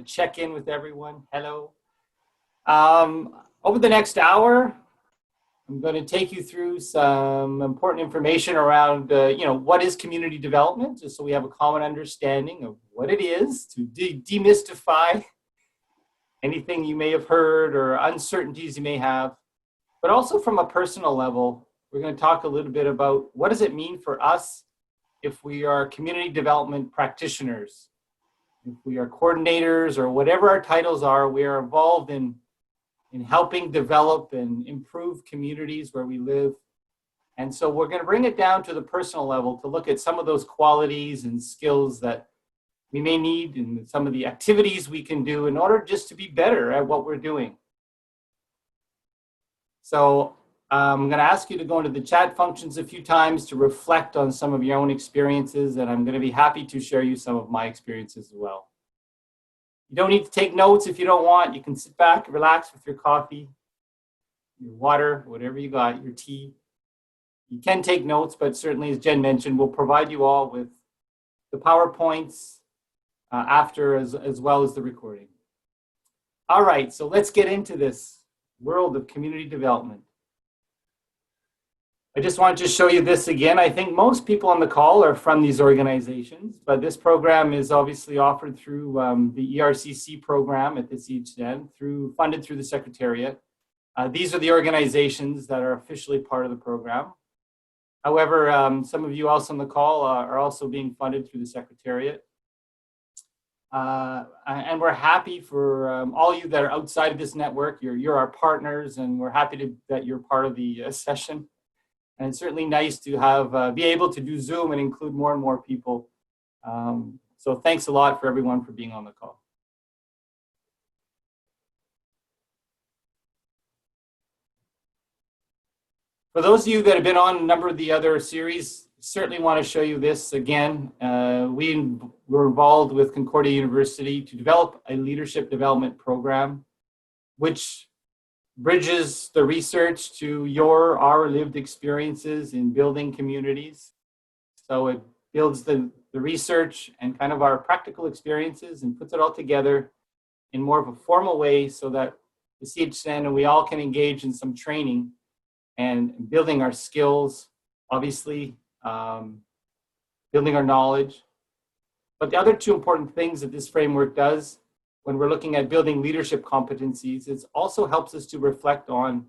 of check in with everyone. Hello. Over the next hour, I'm going to take you through some important information around, what is community development, just so we have a common understanding of what it is, to demystify anything you may have heard or uncertainties you may have. But also from a personal level, we're going to talk a little bit about what does it mean for us if we are community development practitioners, if we are coordinators or whatever our titles are. We are involved in helping develop and improve communities where we live. And so we're going to bring it down to the personal level to look at some of those qualities and skills that we may need and some of the activities we can do in order just to be better at what we're doing. So I'm going to ask you to go into the chat functions a few times to reflect on some of your own experiences, and I'm going to be happy to share you some of my experiences as well. You don't need to take notes if you don't want. You can sit back, relax with your coffee, your water, whatever you got, your tea. You can take notes, but certainly, as Jen mentioned, we'll provide you all with the PowerPoints after as well as the recording. All right, so let's get into this world of community development. I just wanted to show you this again. I think most people on the call are from these organizations, but this program is obviously offered through the ERCC program at the CHSSN, funded through the Secretariat. These are the organizations that are officially part of the program. However, some of you else on the call are also being funded through the Secretariat. And we're happy for all you that are outside of this network. You're our partners, and we're happy that you're part of the session. And it's certainly nice to have be able to do Zoom and include more and more people. So thanks a lot for everyone for being on the call. For those of you that have been on a number of the other series, certainly want to show you this again. We were involved with Concordia University to develop a leadership development program, which bridges the research to our lived experiences in building communities. So it builds the research and kind of our practical experiences and puts it all together in more of a formal way so that the CHSSN and we all can engage in some training and building our skills, obviously, building our knowledge. But the other two important things that this framework does when we're looking at building leadership competencies, it also helps us to reflect on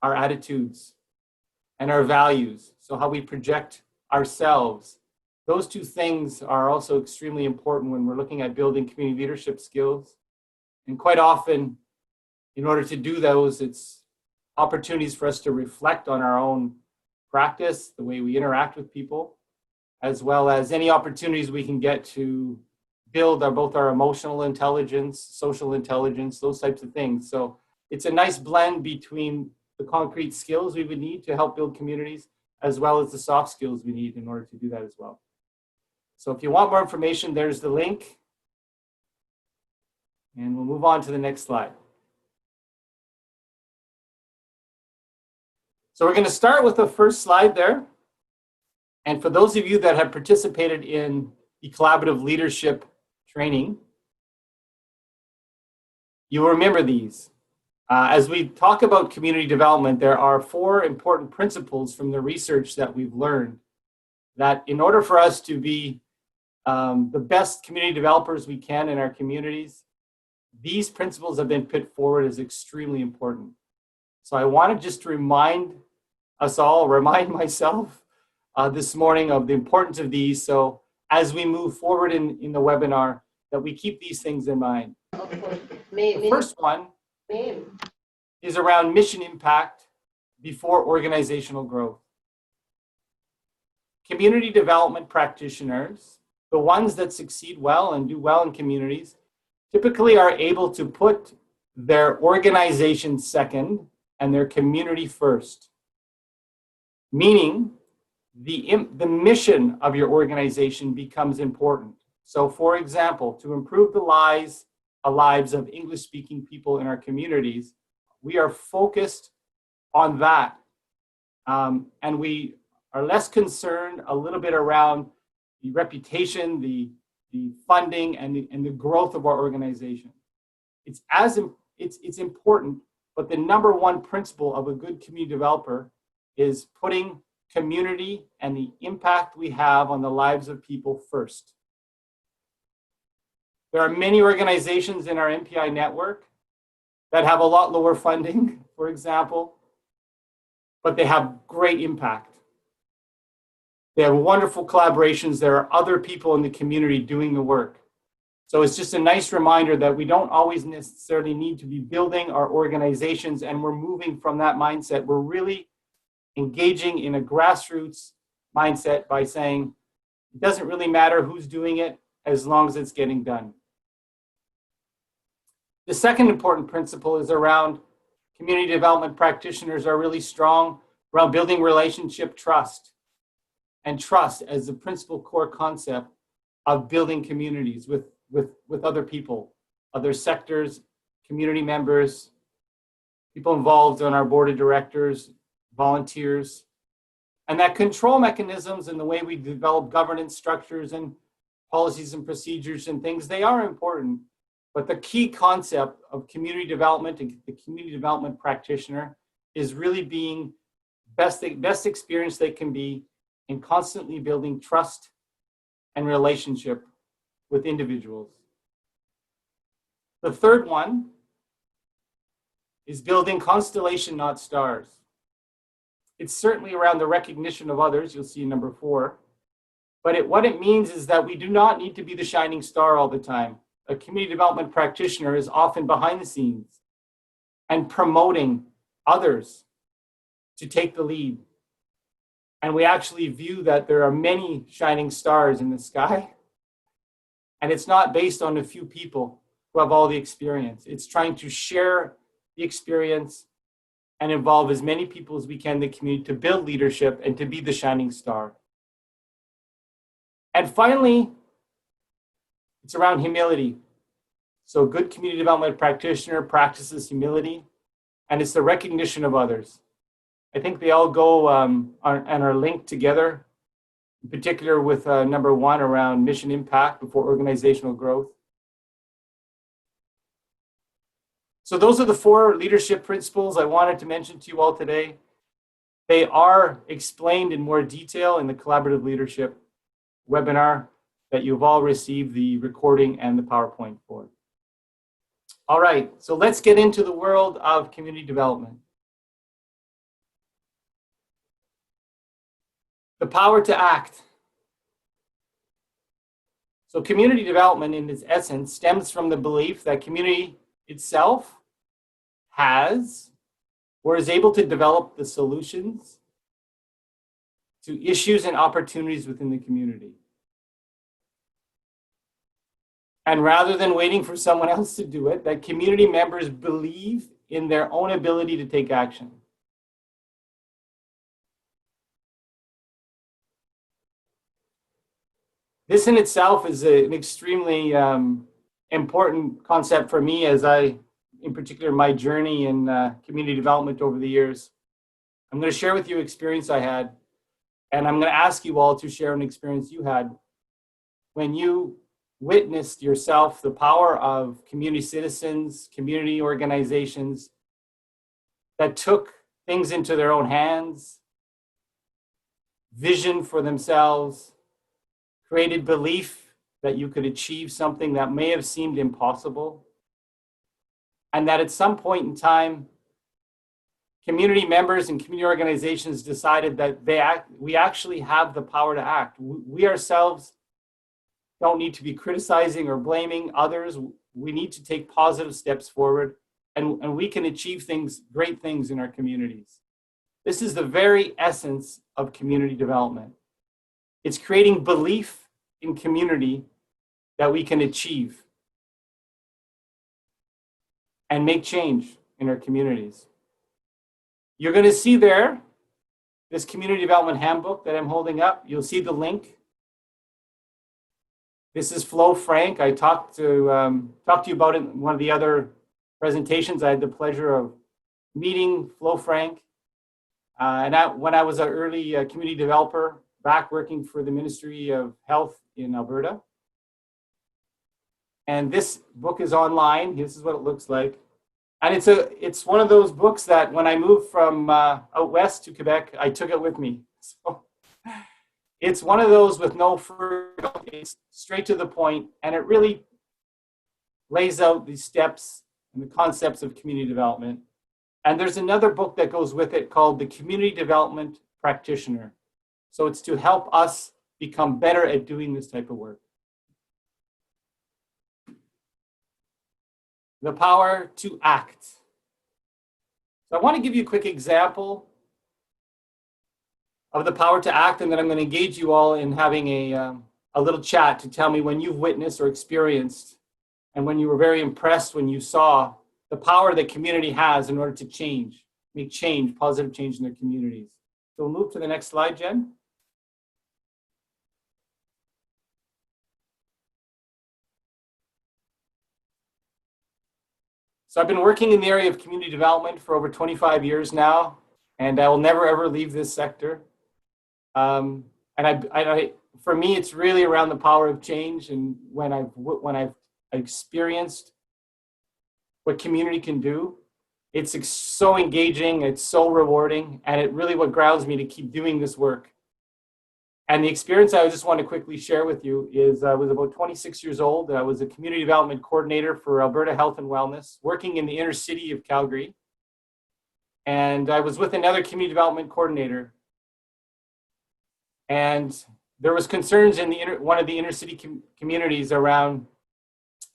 our attitudes and our values. So how we project ourselves. Those two things are also extremely important when we're looking at building community leadership skills. And quite often, in order to do those, it's opportunities for us to reflect on our own practice, the way we interact with people, as well as any opportunities we can get to build both our emotional intelligence, social intelligence, those types of things. So it's a nice blend between the concrete skills we would need to help build communities, as well as the soft skills we need in order to do that as well. So if you want more information, there's the link. And we'll move on to the next slide. So we're going to start with the first slide there. And for those of you that have participated in the collaborative leadership training, you will remember these. As we talk about community development, there are 4 important principles from the research that we've learned that in order for us to be the best community developers we can in our communities, these principles have been put forward as extremely important. So I wanted just to remind us all, remind myself this morning of the importance of these. So as we move forward in the webinar, that we keep these things in mind. The first one is around mission impact before organizational growth. Community development practitioners, the ones that succeed well and do well in communities, typically are able to put their organization second and their community first. Meaning, the mission of your organization becomes important. So for example, to improve the lives of English-speaking people in our communities, we are focused on that. And we are less concerned a little bit around the reputation, the the funding and the growth of our organization. It's important, but the number one principle of a good community developer is putting community and the impact we have on the lives of people first. There are many organizations in our MPI network that have a lot lower funding, for example, but they have great impact. They have wonderful collaborations. There are other people in the community doing the work. So it's just a nice reminder that we don't always necessarily need to be building our organizations, and we're moving from that mindset. We're really engaging in a grassroots mindset by saying it doesn't really matter who's doing it as long as it's getting done. The second important principle is around community development practitioners are really strong around building relationship trust, and trust as the principal core concept of building communities with other people, other sectors, community members, people involved on our board of directors, volunteers, and that control mechanisms and the way we develop governance structures and policies and procedures and things, they are important. But the key concept of community development and the community development practitioner is really being best experience they can be in constantly building trust and relationship with individuals. The third one is building constellation, not stars. It's certainly around the recognition of others, you'll see number 4. But what it means is that we do not need to be the shining star all the time. A community development practitioner is often behind the scenes and promoting others to take the lead. And we actually view that there are many shining stars in the sky. And it's not based on a few people who have all the experience. It's trying to share the experience and involve as many people as we can in the community to build leadership and to be the shining star. And finally, it's around humility. So a good community development practitioner practices humility, and it's the recognition of others. I think they all go and are linked together, in particular with number 1 around mission impact before organizational growth. So those are the 4 leadership principles I wanted to mention to you all today. They are explained in more detail in the collaborative leadership webinar that you've all received the recording and the PowerPoint for. All right, so let's get into the world of community development. The Powerto Act. So community development in its essence stems from the belief that community itself has or is able to develop the solutions to issues and opportunities within the community. And rather than waiting for someone else to do it, that community members believe in their own ability to take action. This in itself is an extremely important concept for me as in particular, my journey in community development over the years. I'm going to share with you an experience I had, and I'm going to ask you all to share an experience you had when you witnessed yourself the power of community citizens, community organizations that took things into their own hands, vision for themselves, created belief that you could achieve something that may have seemed impossible, and that at some point in time, community members and community organizations decided that we actually have the power to act. We ourselves don't need to be criticizing or blaming others. We need to take positive steps forward, and we can achieve great things in our communities. This is the very essence of community development. It's creating belief in community that we can achieve and make change in our communities. You're going to see there this community development handbook that I'm holding up. You'll see the link. This is Flo Frank. I talked to you about it in one of the other presentations. I had the pleasure of meeting Flo Frank. When I was an early community developer back working for the Ministry of Health in Alberta. And this book is online. This is what it looks like. And it's one of those books that when I moved from out west to Quebec, I took it with me. So it's one of those with no frills. It's straight to the point, and it really lays out the steps and the concepts of community development. And there's another book that goes with it called The Community Development Practitioner. So it's to help us become better at doing this type of work. The power to act. So I want to give you a quick example of the power to act, and then I'm going to engage you all in having a little chat to tell me when you've witnessed or experienced and when you were very impressed when you saw the power that community has in order to change, make change, positive change in their communities. So we'll move to the next slide, Jen. So I've been working in the area of community development for over 25 years now, and I will never ever leave this sector. And for me, it's really around the power of change, and when I've experienced what community can do, it's so engaging, it's so rewarding, and it really what grounds me to keep doing this work. And the experience I just want to quickly share with you is I was about 26 years old. I was a community development coordinator for Alberta Health and Wellness, working in the inner city of Calgary. And I was with another community development coordinator. And there was concerns in one of the inner city communities around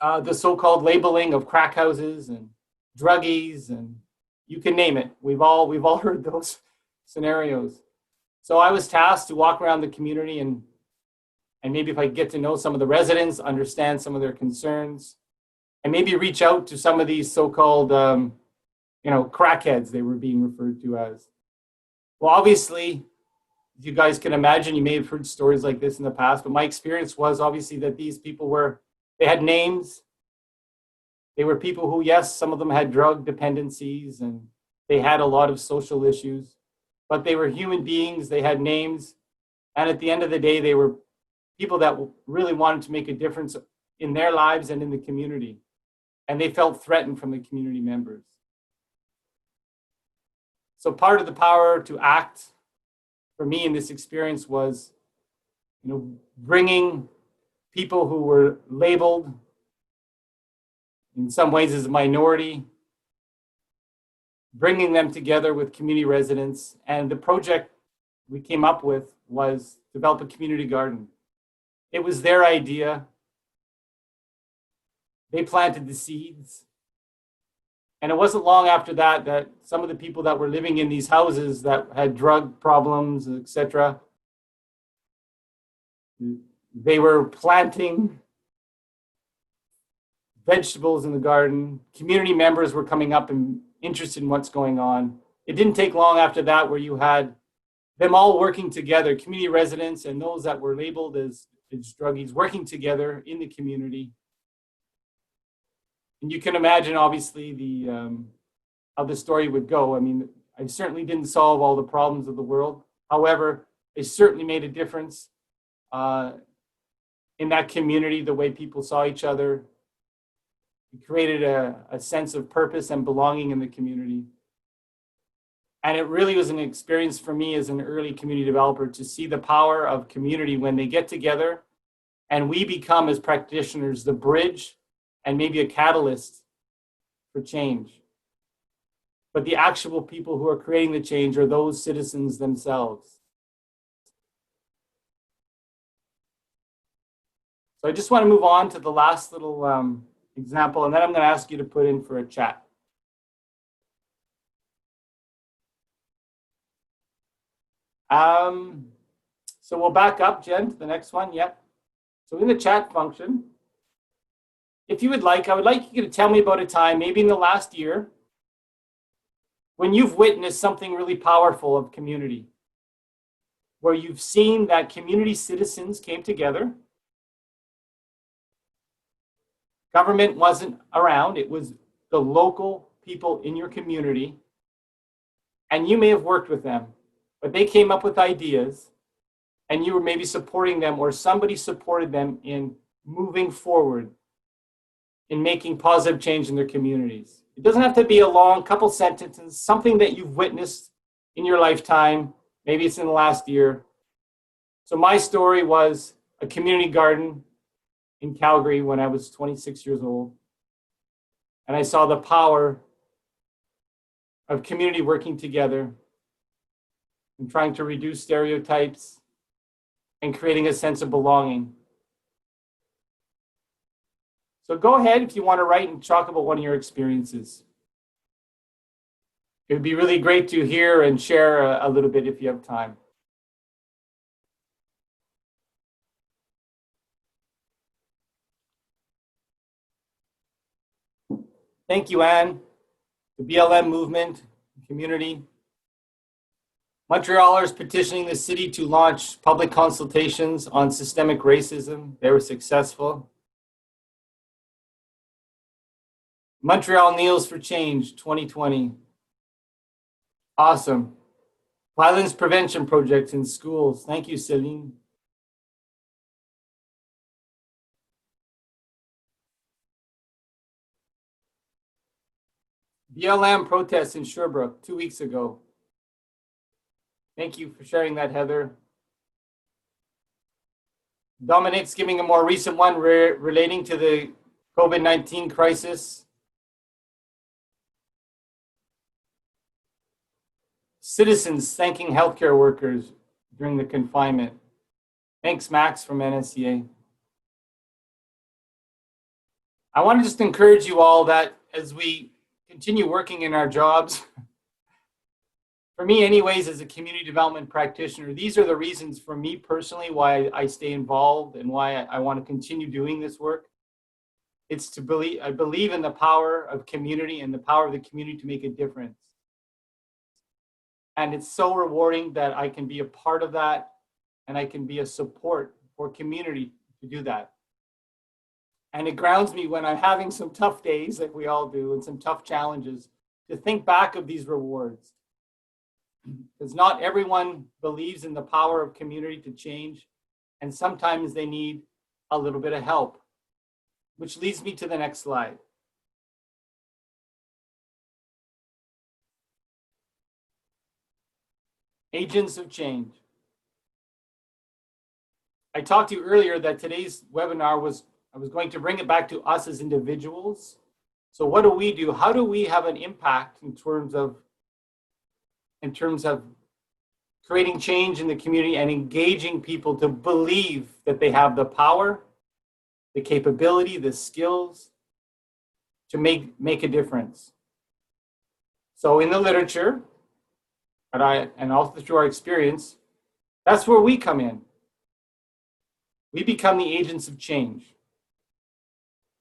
the so-called labeling of crack houses and druggies, and you can name it. We've all heard those scenarios. So I was tasked to walk around the community and maybe if I get to know some of the residents, understand some of their concerns, and maybe reach out to some of these so-called, crackheads they were being referred to as. Well, obviously, you guys can imagine, you may have heard stories like this in the past, but my experience was obviously that these people they had names. They were people who, yes, some of them had drug dependencies and they had a lot of social issues. But they were human beings, they had names, and at the end of the day, they were people that really wanted to make a difference in their lives and in the community. And they felt threatened from the community members. So part of the power to act for me in this experience was, bringing people who were labeled in some ways as a minority, bringing them together with community residents. And the project we came up with was develop a community garden. It was their idea. They planted the seeds. And it wasn't long after that some of the people that were living in these houses that had drug problems, etc., they were planting vegetables in the garden. Community members were coming up and interested in what's going on. It didn't take long after that where you had them all working together, community residents and those that were labeled as druggies working together in the community. And you can imagine, obviously, how the story would go. I mean, I certainly didn't solve all the problems of the world. However, it certainly made a difference in that community, the way people saw each other. It created a sense of purpose and belonging in the community. And it really was an experience for me as an early community developer to see the power of community when they get together and we become, as practitioners, the bridge and maybe a catalyst for change. But the actual people who are creating the change are those citizens themselves. So I just want to move on to the last little example, and then I'm going to ask you to put in for a chat. So we'll back up, Jen, to the next one. Yeah. So in the chat function, if you would like, I would like you to tell me about a time, maybe in the last year, when you've witnessed something really powerful of community, where you've seen that community citizens came together. Government wasn't around, it was the local people in your community, and you may have worked with them, but they came up with ideas, and you were maybe supporting them, or somebody supported them in moving forward in making positive change in their communities. It doesn't have to be a long couple sentences, something that you've witnessed in your lifetime. Maybe it's in the last year. So my story was a community garden in Calgary when I was 26 years old. And I saw the power of community working together and trying to reduce stereotypes and creating a sense of belonging. So go ahead if you want to write and talk about one of your experiences. It would be really great to hear and share a little bit if you have time. Thank you, Anne. The BLM movement, community. Montrealers petitioning the city to launch public consultations on systemic racism. They were successful. Montreal Kneels for Change 2020. Awesome. Violence prevention projects in schools. Thank you, Celine. BLM protests in Sherbrooke 2 weeks ago. Thank you for sharing that, Heather. Dominique's giving a more recent one relating to the COVID-19 crisis. Citizens thanking healthcare workers during the confinement. Thanks, Max from NSCA. I want to just encourage you all that as we continue working in our jobs, for me anyways, as a community development practitioner, these are the reasons for me personally why I stay involved and why I want to continue doing this work. It's to believe, I believe in the power of community and the power of the community to make a difference. And it's so rewarding that I can be a part of that and I can be a support for community to do that. And it grounds me when I'm having some tough days, like we all do, and some tough challenges, to think back of these rewards. Because not everyone believes in the power of community to change, and sometimes they need a little bit of help, which leads me to the next slide. Agents of change. I talked to you earlier that today's webinar I was going to bring it back to us as individuals. So what do we do? How do we have an impact in terms of creating change in the community and engaging people to believe that they have the power, the capability, the skills to make a difference? So in the literature, and also through our experience, that's where we come in. We become the agents of change,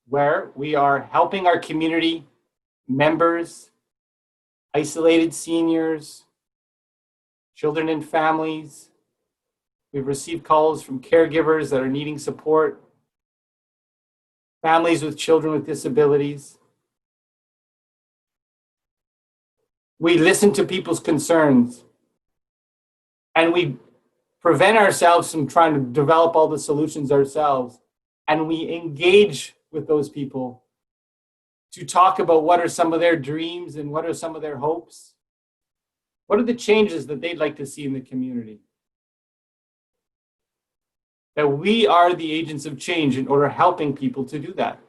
where we are helping our community members, isolated seniors, children and families. We've received calls from caregivers that are needing support, families with children with disabilities. We listen to people's concerns, and we prevent ourselves from trying to develop all the solutions ourselves, and we engage with those people to talk about what are some of their dreams and what are some of their hopes. What are the changes that they'd like to see in the community? That we are the agents of change in order helping people to do that.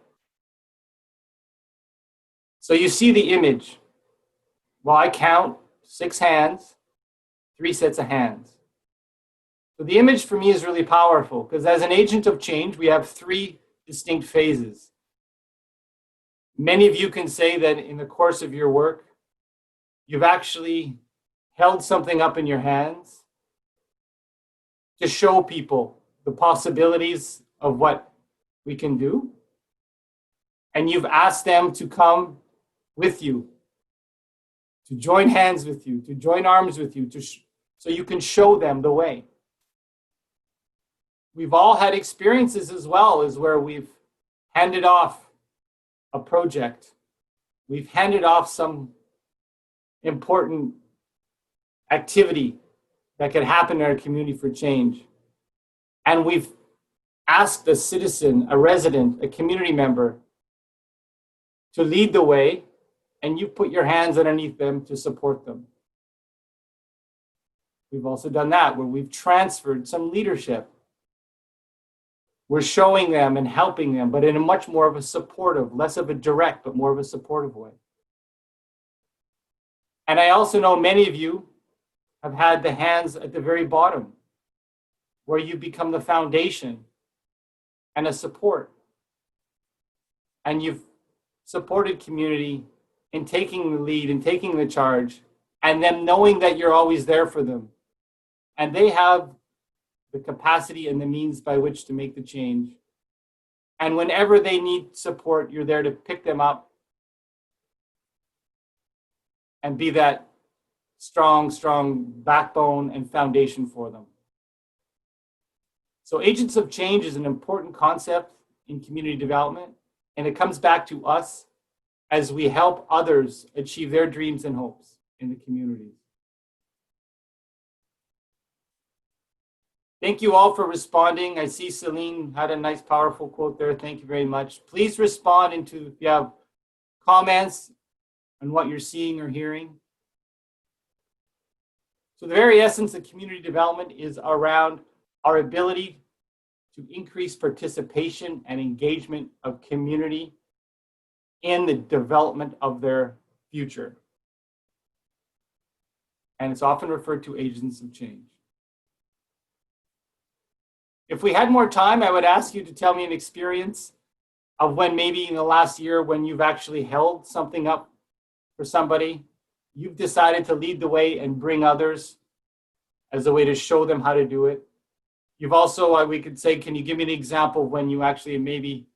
So you see the image. Well, I count 6 hands, 3 sets of hands. So the image for me is really powerful because as an agent of change, we have 3 distinct phases. Many of you can say that in the course of your work, you've actually held something up in your hands to show people the possibilities of what we can do. And you've asked them to come with you, to join hands with you, to join arms with you, so you can show them the way. We've all had experiences as well as where we've handed off a project. We've handed off some important activity that could happen in our community for change. And we've asked a citizen, a resident, a community member to lead the way, and you put your hands underneath them to support them. We've also done that where we've transferred some leadership. We're showing them and helping them, but in a much more of a supportive, less of a direct, but more of a supportive way. And I also know many of you have had the hands at the very bottom, where you become the foundation and a support. And you've supported community in taking the lead and taking the charge, and them knowing that you're always there for them. And they have the capacity and the means by which to make the change. And whenever they need support, you're there to pick them up and be that strong backbone and foundation for them. So agents of change is an important concept in community development, and it comes back to us as we help others achieve their dreams and hopes in the communities. Thank you all for responding. I see Celine had a nice, powerful quote there. Thank you very much. Please respond if you have comments on what you're seeing or hearing. So the very essence of community development is around our ability to increase participation and engagement of community in the development of their future. And it's often referred to agents of change. If we had more time, I would ask you to tell me an experience of when maybe in the last year when you've actually held something up for somebody, you've decided to lead the way and bring others as a way to show them how to do it. You've also, we could say, can you give me an example of when you actually maybe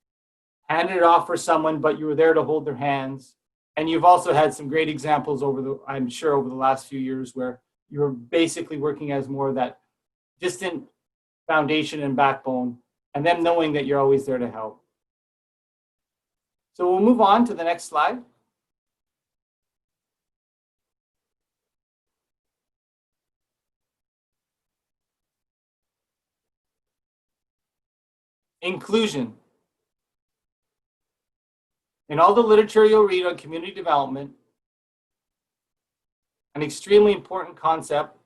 handed it off for someone, but you were there to hold their hands? And you've also had some great examples I'm sure over the last few years where you're basically working as more of that distant foundation and backbone, and them knowing that you're always there to help. So we'll move on to the next slide. Inclusion. In all the literature you'll read on community development, an extremely important concept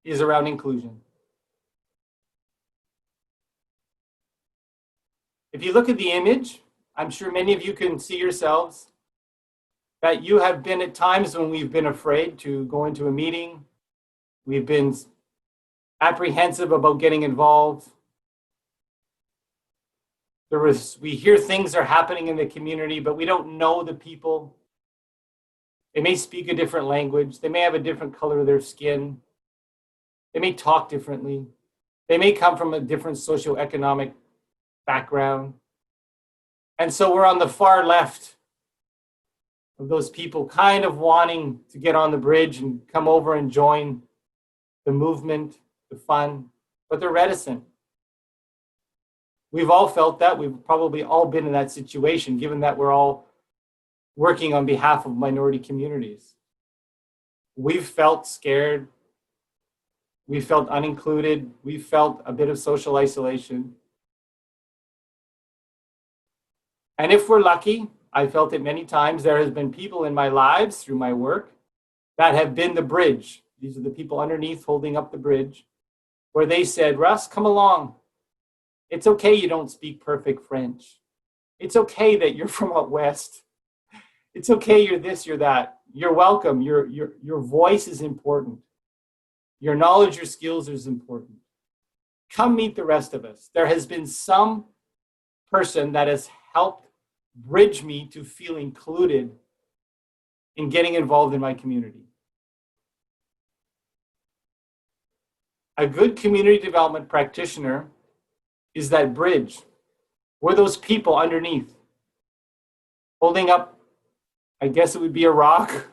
is around inclusion. If you look at the image, I'm sure many of you can see yourselves that you have been at times when we've been afraid to go into a meeting. We've been apprehensive about getting involved. We hear things are happening in the community, but we don't know the people. They may speak a different language. They may have a different color of their skin. They may talk differently. They may come from a different socioeconomic background. And so we're on the far left of those people kind of wanting to get on the bridge and come over and join the movement, the fun, but they're reticent. We've all felt that. We've probably all been in that situation, given that we're all working on behalf of minority communities. We've felt scared. We felt unincluded. We felt a bit of social isolation. And if we're lucky, I felt it many times, there has been people in my lives through my work that have been the bridge. These are the people underneath holding up the bridge, where they said, Russ, come along. It's okay you don't speak perfect French. It's okay that you're from out west. It's okay you're this, you're that. You're welcome. Your voice is important. Your knowledge, your skills is important. Come meet the rest of us. There has been some person that has helped bridge me to feel included in getting involved in my community. A good community development practitioner is that bridge. We're those people underneath, holding up, I guess it would be a rock,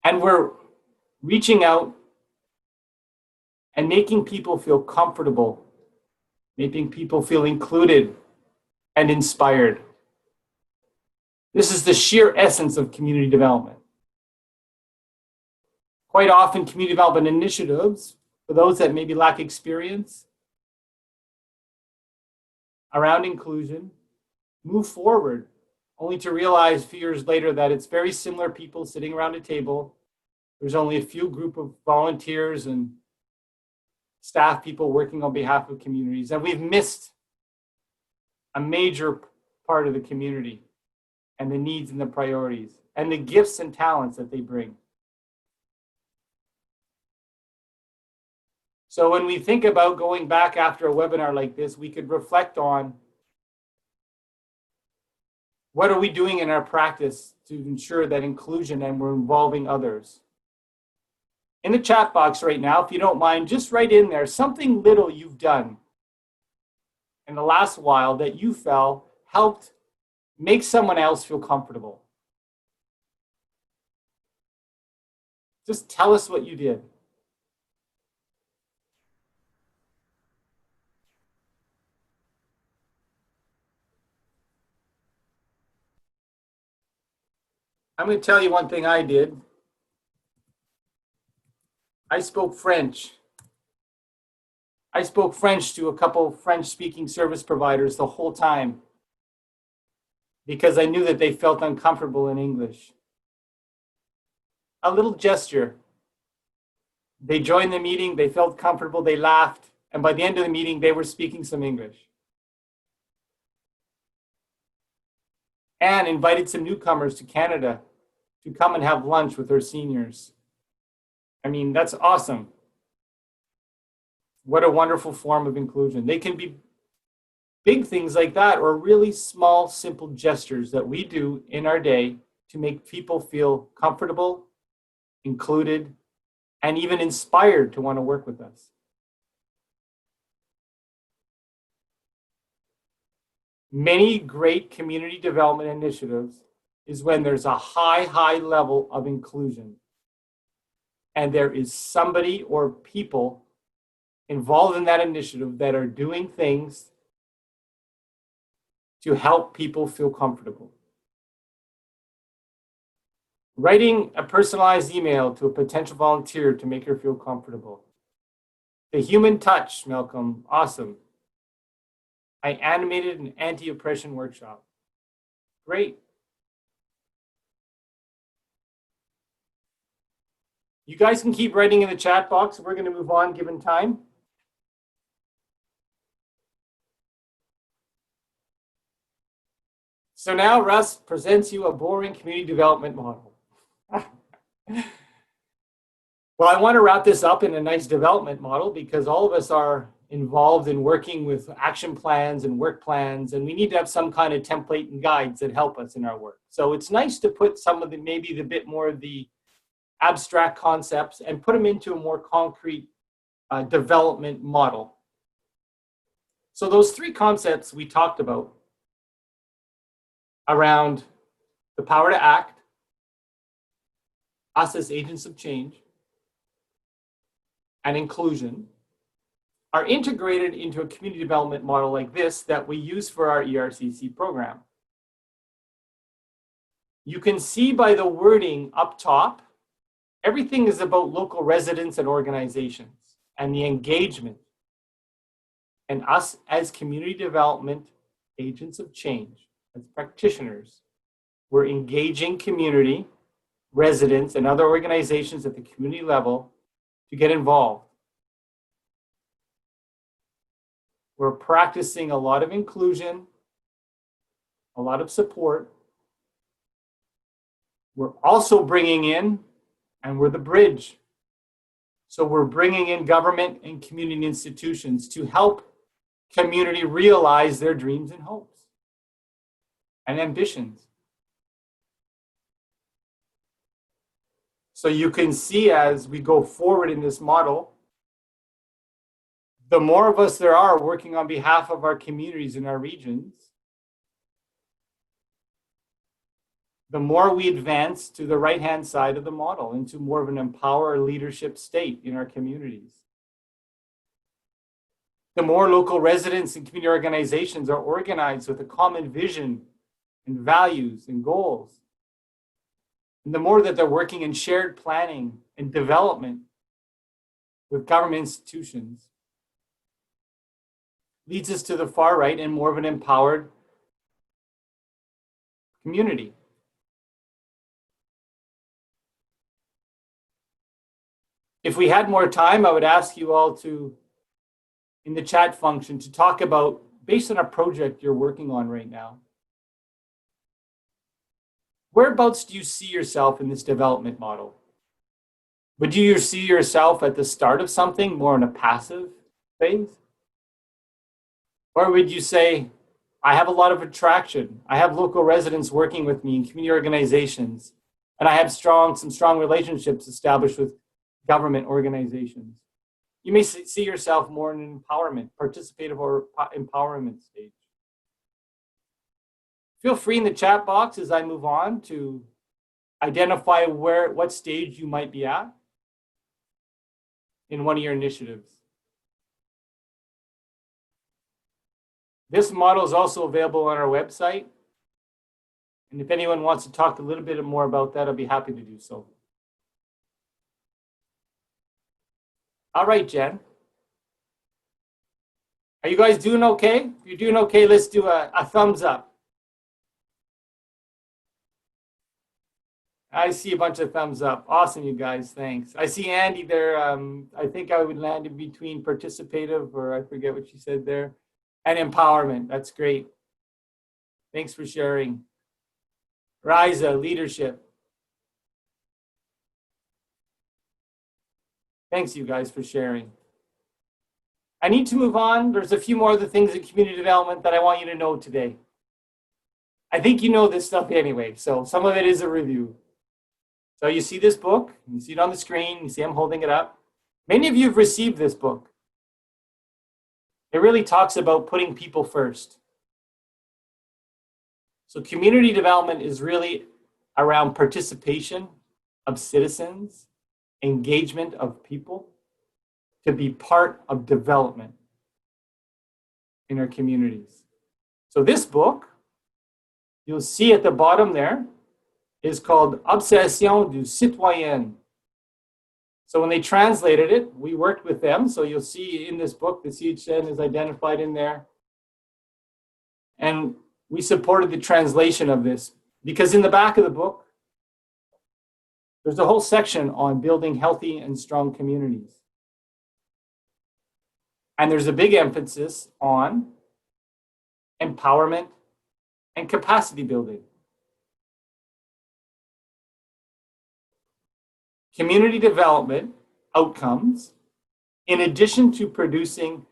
and we're reaching out and making people feel comfortable, making people feel included and inspired. This is the sheer essence of community development. Quite often, community development initiatives, for those that maybe lack experience around inclusion, move forward, only to realize a few years later that it's very similar people sitting around a table. There's only a few group of volunteers and staff people working on behalf of communities, and we've missed a major part of the community and the needs and the priorities and the gifts and talents that they bring. So when we think about going back after a webinar like this, we could reflect on what are we doing in our practice to ensure that inclusion and we're involving others. In the chat box right now, if you don't mind, just write in there something little you've done in the last while that you felt helped make someone else feel comfortable. Just tell us what you did. I'm going to tell you one thing I did. I spoke French. I spoke French to a couple French-speaking service providers the whole time because I knew that they felt uncomfortable in English. A little gesture. They joined the meeting, they felt comfortable, they laughed, and by the end of the meeting, they were speaking some English. And invited some newcomers to Canada to come and have lunch with their seniors. I mean, that's awesome. What a wonderful form of inclusion. They can be big things like that or really small, simple gestures that we do in our day to make people feel comfortable, included, and even inspired to want to work with us. Many great community development initiatives is when there's a high level of inclusion and there is somebody or people involved in that initiative that are doing things to help people feel comfortable. Writing a personalized email to a potential volunteer to make her feel comfortable. The human touch, Malcolm, awesome. I animated an anti-oppression workshop. Great. You guys can keep writing in the chat box. We're going to move on given time. So now Russ presents you a boring community development model. Well, I want to wrap this up in a nice development model because all of us are involved in working with action plans and work plans, and we need to have some kind of template and guides that help us in our work. So it's nice to put some of the, maybe the bit more of the abstract concepts and put them into a more concrete development model. So those three concepts we talked about around the power to act, us as agents of change, and inclusion are integrated into a community development model like this that we use for our ERCC program. You can see by the wording up top, everything is about local residents and organizations and the engagement. And us as community development agents of change, as practitioners, we're engaging community, residents, and other organizations at the community level to get involved. We're practicing a lot of inclusion, a lot of support. We're also bringing in, and we're the bridge. So we're bringing in government and community institutions to help community realize their dreams and hopes and ambitions. So you can see as we go forward in this model, the more of us there are working on behalf of our communities in our regions, the more we advance to the right-hand side of the model into more of an empowered leadership state in our communities. The more local residents and community organizations are organized with a common vision and values and goals, and the more that they're working in shared planning and development with government institutions, leads us to the far right and more of an empowered community. If we had more time, I would ask you all to, in the chat function, to talk about, based on a project you're working on right now, whereabouts do you see yourself in this development model? Would you see yourself at the start of something, more in a passive phase? Or would you say, I have a lot of attraction. I have local residents working with me in community organizations, and I have some strong relationships established with government organizations. You may see yourself more in an empowerment, participative or empowerment stage. Feel free in the chat box as I move on to identify what stage you might be at in one of your initiatives. This model is also available on our website. And if anyone wants to talk a little bit more about that, I'll be happy to do so. All right, Jen. Are you guys doing okay? If you're doing okay, let's do a thumbs up. I see a bunch of thumbs up. Awesome, you guys, thanks. I see Andy there. I think I would land in between participative, or I forget what she said there, and empowerment. That's great. Thanks for sharing. Riza, leadership. Thanks, you guys, for sharing. I need to move on. There's a few more other things in community development that I want you to know today. I think you know this stuff anyway, so some of it is a review. So you see this book, you see it on the screen, you see I'm holding it up. Many of you have received this book. It really talks about putting people first. So community development is really around participation of citizens, engagement of people to be part of development in our communities. So this book, you'll see at the bottom there, is called Obsession du Citoyen. So when they translated it, we worked with them. So you'll see in this book, the CHSSN is identified in there. And we supported the translation of this because in the back of the book, there's a whole section on building healthy and strong communities. And there's a big emphasis on empowerment and capacity building. Community development outcomes, in addition to producing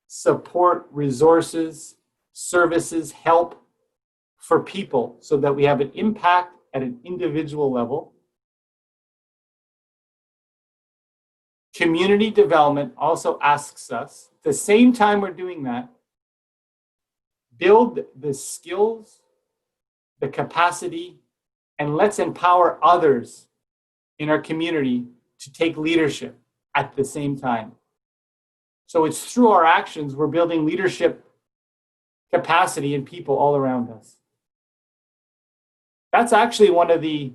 support, resources, services, help for people so that we have an impact at an individual level. Community development also asks us, at the same time we're doing that, build the skills, the capacity, and let's empower others in our community to take leadership at the same time. So it's through our actions, we're building leadership capacity in people all around us. That's actually one of the,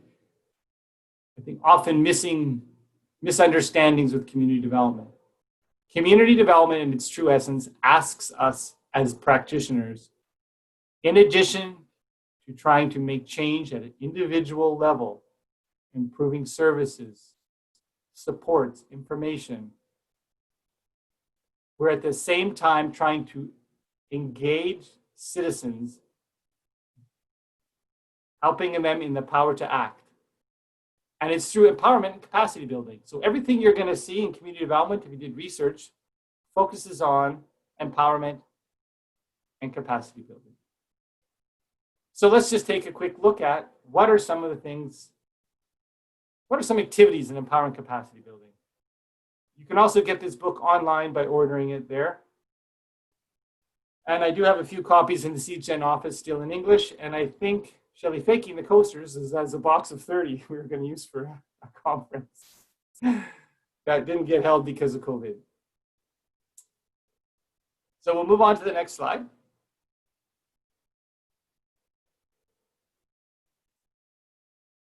I think, often missing misunderstandings with community development. Community development in its true essence asks us as practitioners, in addition to trying to make change at an individual level, improving services, supports, information, we're at the same time trying to engage citizens, helping them in the Powerto Act. And it's through empowerment and capacity building. So everything you're going to see in community development, if you did research, focuses on empowerment and capacity building. So let's just take a quick look at what are some of the things, what are some activities in empowering capacity building. You can also get this book online by ordering it there. And I do have a few copies in the CHSSN office still in English. And I think Shelley faking the coasters is as a box of 30 we were going to use for a conference that didn't get held because of COVID. So we'll move on to the next slide.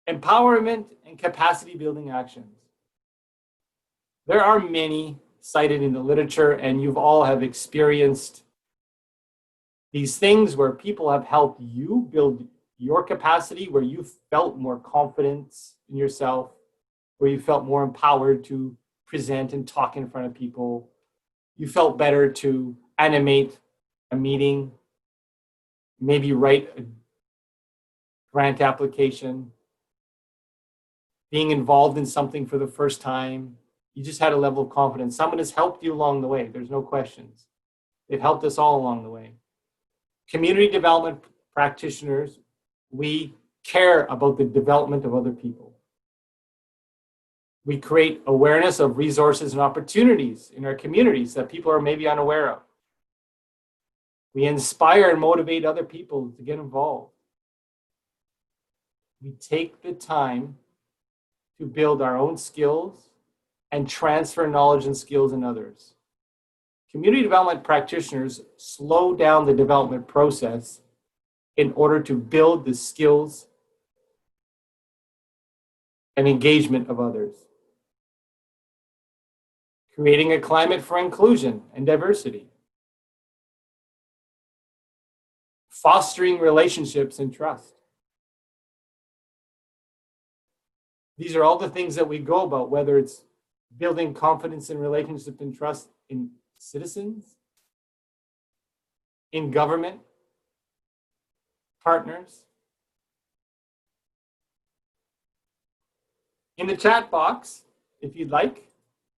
Empowerment and capacity building actions. There are many cited in the literature, and you've all have experienced these things where people have helped you build your capacity, where you felt more confidence in yourself, where you felt more empowered to present and talk in front of people. You felt better to animate a meeting, maybe write a grant application, being involved in something for the first time. You just had a level of confidence. Someone has helped you along the way. There's no questions. They've helped us all along the way. Community development practitioners, we care about the development of other people. We create awareness of resources and opportunities in our communities that people are maybe unaware of. We inspire and motivate other people to get involved. We take the time to build our own skills and transfer knowledge and skills in others. Community development practitioners slow down the development process in order to build the skills and engagement of others. Creating a climate for inclusion and diversity. Fostering relationships and trust. These are all the things that we go about, whether it's building confidence in relationship and trust in citizens, in government, partners. In the chat box, if you'd like,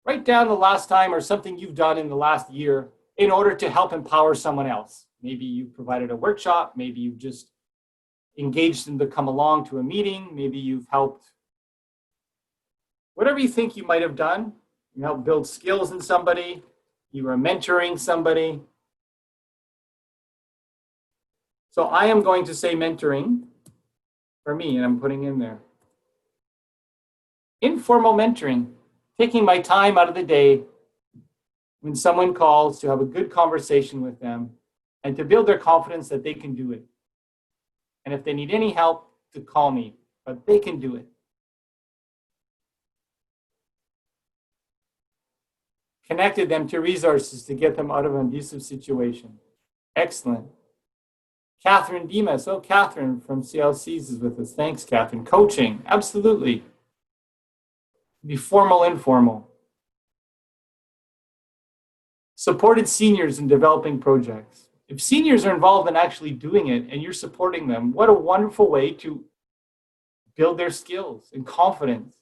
write down the last time or something you've done in the last year in order to help empower someone else. Maybe you provided a workshop, maybe you've just engaged them to come along to a meeting, maybe you've helped, whatever you think you might have done, you helped build skills in somebody, you were mentoring somebody. So I am going to say mentoring for me, and I'm putting in there. Informal mentoring, taking my time out of the day when someone calls to have a good conversation with them and to build their confidence that they can do it. And if they need any help, to call me, but they can do it. Connected them to resources to get them out of an abusive situation. Excellent. Catherine Demas. Oh, Catherine from CLCs is with us. Thanks, Catherine. Coaching. Absolutely. Be formal, informal. Supported seniors in developing projects. If seniors are involved in actually doing it and you're supporting them, what a wonderful way to build their skills and confidence.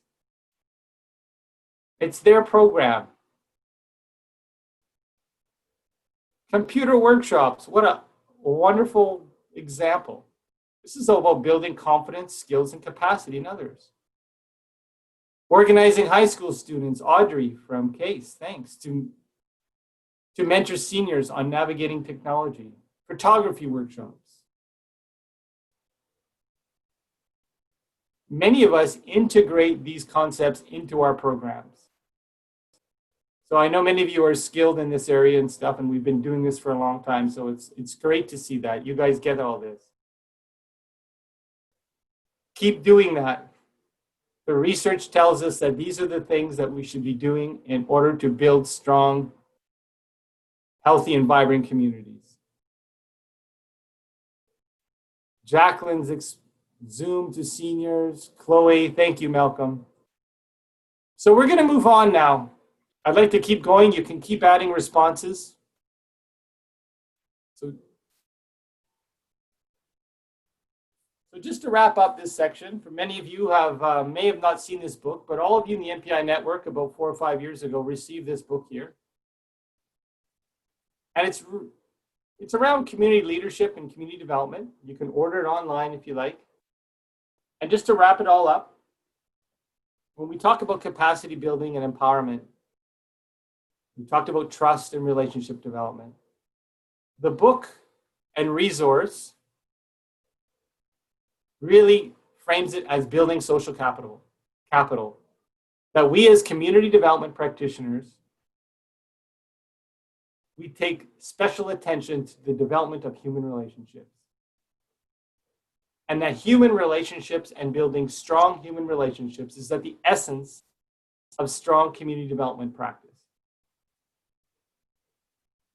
It's their program. Computer workshops, what a wonderful example. This is all about building confidence, skills, and capacity in others. Organizing high school students, Audrey from CASE, thanks, to mentor seniors on navigating technology. Photography workshops. Many of us integrate these concepts into our programs. So I know many of you are skilled in this area and stuff, and we've been doing this for a long time, so it's great to see that. You guys get all this. Keep doing that. The research tells us that these are the things that we should be doing in order to build strong, healthy, and vibrant communities. Jacqueline's Zoom to seniors. Chloe, thank you, Malcolm. So we're going to move on now. I'd like to keep going. You can keep adding responses. So just to wrap up this section, for many of you have may have not seen this book, but all of you in the MPI network about 4 or 5 years ago received this book here. And it's around community leadership and community development. You can order it online if you like. And just to wrap it all up, when we talk about capacity building and empowerment, we talked about trust and relationship development. The book and resource really frames it as building social capital, that we as community development practitioners, we take special attention to the development of human relationships. And that human relationships and building strong human relationships is at the essence of strong community development practice.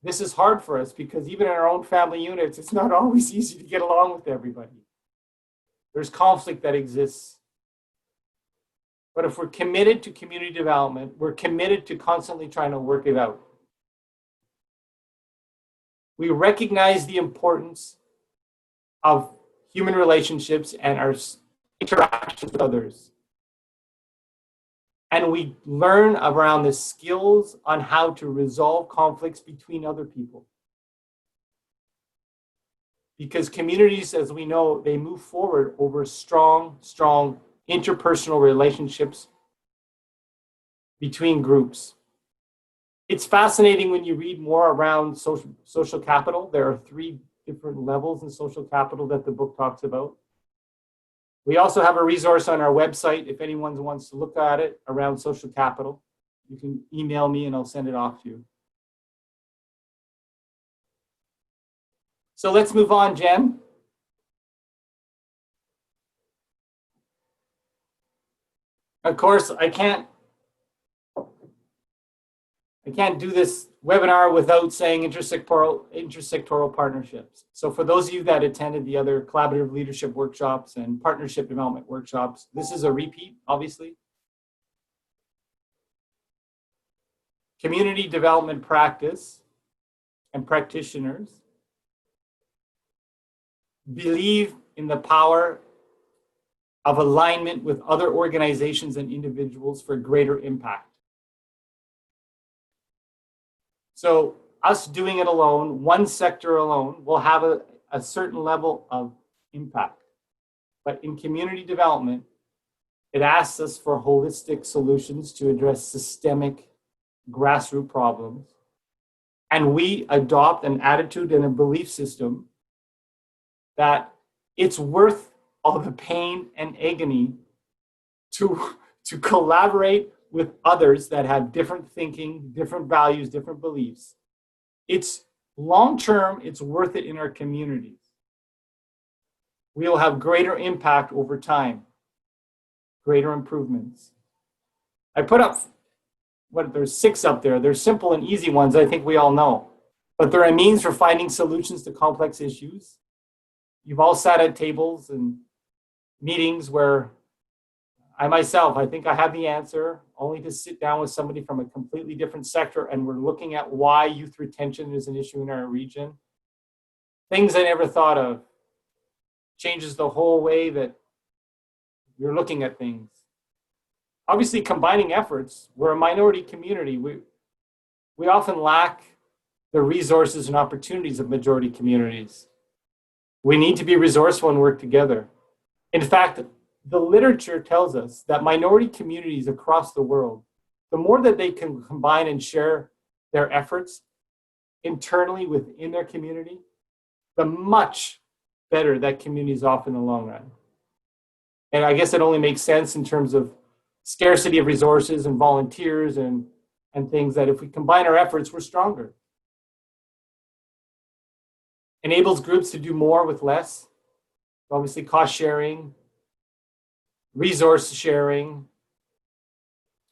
This is hard for us because even in our own family units, it's not always easy to get along with everybody. There's conflict that exists. But if we're committed to community development, we're committed to constantly trying to work it out. We recognize the importance of human relationships and our interactions with others. And we learn around the skills on how to resolve conflicts between other people. Because communities, as we know, they move forward over strong interpersonal relationships between groups. It's fascinating when you read more around social capital. There are 3 different levels in social capital that the book talks about. We also have a resource on our website if anyone wants to look at it around social capital. You can email me and I'll send it off to you. So let's move on, Jen. Of course, I can't do this webinar without saying intersectoral partnerships. So for those of you that attended the other collaborative leadership workshops and partnership development workshops, this is a repeat, obviously. Community development practice and practitioners believe in the power of alignment with other organizations and individuals for greater impact. So us doing it alone, one sector alone, will have a certain level of impact. But in community development, it asks us for holistic solutions to address systemic grassroots problems. And we adopt an attitude and a belief system that it's worth all the pain and agony to collaborate with others that have different thinking, different values, different beliefs. It's long-term, it's worth it in our communities. We'll have greater impact over time, greater improvements. I put up, there's 6 up there. They're simple and easy ones, I think we all know. But they're a means for finding solutions to complex issues. You've all sat at tables and meetings where I think I have the answer, only to sit down with somebody from a completely different sector, and we're looking at why youth retention is an issue in our region. Things I never thought of. Changes the whole way that you're looking at things. Obviously, combining efforts. We're a minority community. We often lack the resources and opportunities of majority communities. We need to be resourceful and work together. In fact, the literature tells us that minority communities across the world, the more that they can combine and share their efforts internally within their community, the much better that community is off in the long run. And I guess it only makes sense in terms of scarcity of resources and volunteers and things, that if we combine our efforts, we're stronger. Enables groups to do more with less. Obviously, cost sharing, resource sharing,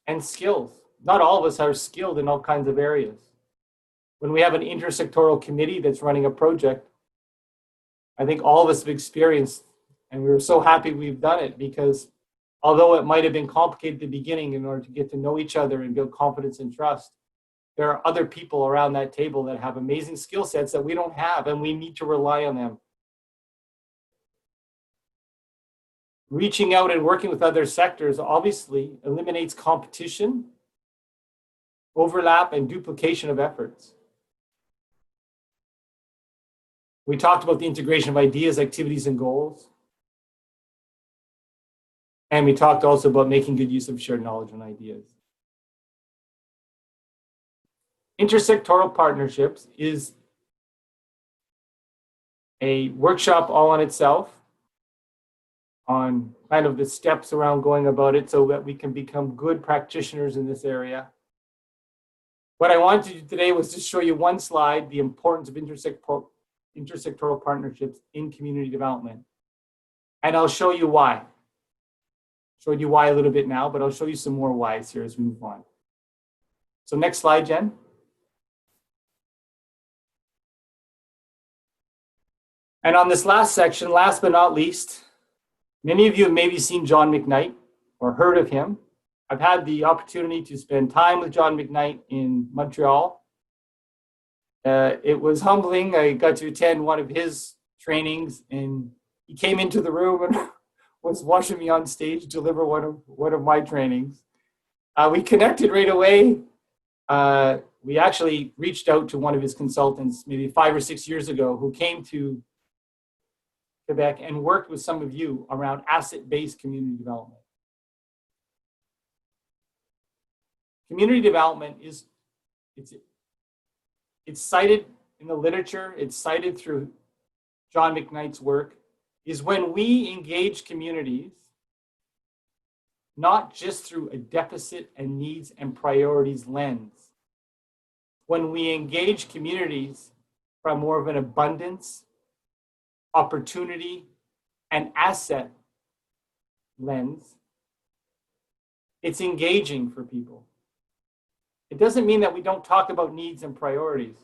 and skills. Not all of us are skilled in all kinds of areas. When we have an intersectoral committee that's running a project, I think all of us have experienced, and we're so happy we've done it, because although it might have been complicated at the beginning in order to get to know each other and build confidence and trust, there are other people around that table that have amazing skill sets that we don't have, and we need to rely on them. Reaching out and working with other sectors obviously eliminates competition, overlap, and duplication of efforts. We talked about the integration of ideas, activities, and goals. And we talked also about making good use of shared knowledge and ideas. Intersectoral partnerships is a workshop all on itself on kind of the steps around going about it so that we can become good practitioners in this area. What I wanted to do today was to show you one slide, the importance of intersectoral partnerships in community development. And I'll show you why. Showed you why a little bit now, but I'll show you some more whys here as we move on. So next slide, Jen. And on this last section, last but not least, Many of you have maybe seen John McKnight or heard of him. I've had the opportunity to spend time with John McKnight in Montreal. It was humbling. I got to attend one of his trainings, and he came into the room and was watching me on stage deliver one of my trainings. We connected right away. We actually reached out to one of his consultants maybe 5 or 6 years ago who came to Quebec and worked with some of you around asset-based community development. Community development it's cited in the literature, it's cited through John McKnight's work, is when we engage communities, not just through a deficit and needs and priorities lens. When we engage communities from more of an abundance, opportunity, and asset lens, it's engaging for people. It doesn't mean that we don't talk about needs and priorities,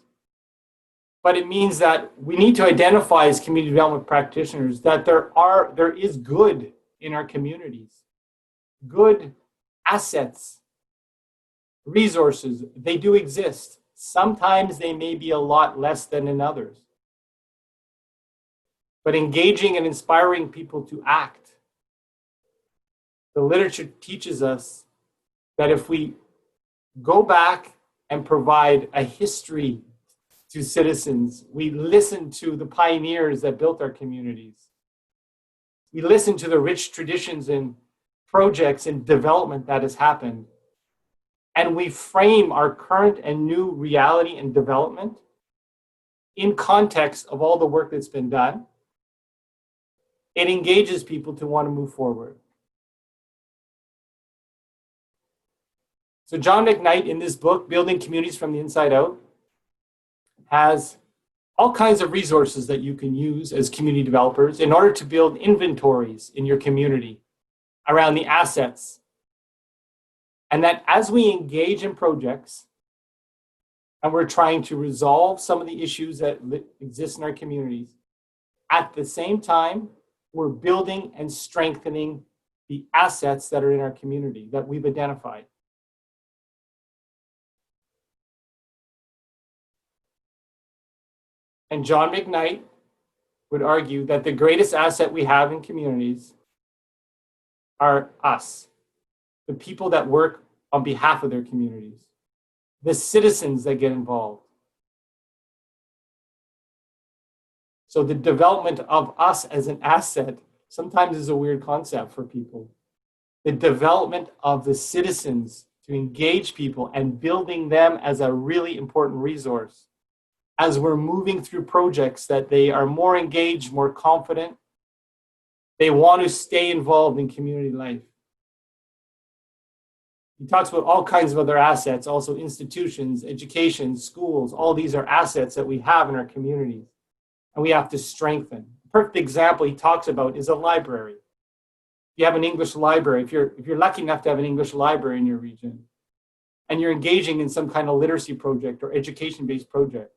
but it means that we need to identify as community development practitioners that there is good in our communities, good assets, resources. They do exist. Sometimes they may be a lot less than in others. But engaging and inspiring people to act. The literature teaches us that if we go back and provide a history to citizens, we listen to the pioneers that built our communities. We listen to the rich traditions and projects and development that has happened. And we frame our current and new reality and development in context of all the work that's been done. It engages people to want to move forward. So John McKnight, in this book, Building Communities from the Inside Out, has all kinds of resources that you can use as community developers in order to build inventories in your community around the assets. And that as we engage in projects and we're trying to resolve some of the issues that exist in our communities, at the same time, we're building and strengthening the assets that are in our community that we've identified. And John McKnight would argue that the greatest asset we have in communities are us, the people that work on behalf of their communities, the citizens that get involved. So the development of us as an asset sometimes is a weird concept for people. The development of the citizens to engage people and building them as a really important resource as we're moving through projects that they are more engaged, more confident. They want to stay involved in community life. He talks about all kinds of other assets, also institutions, education, schools. All these are assets that we have in our communities, and we have to strengthen. A perfect example he talks about is a library. If you have an English library, if you're lucky enough to have an English library in your region, and you're engaging in some kind of literacy project or education-based project,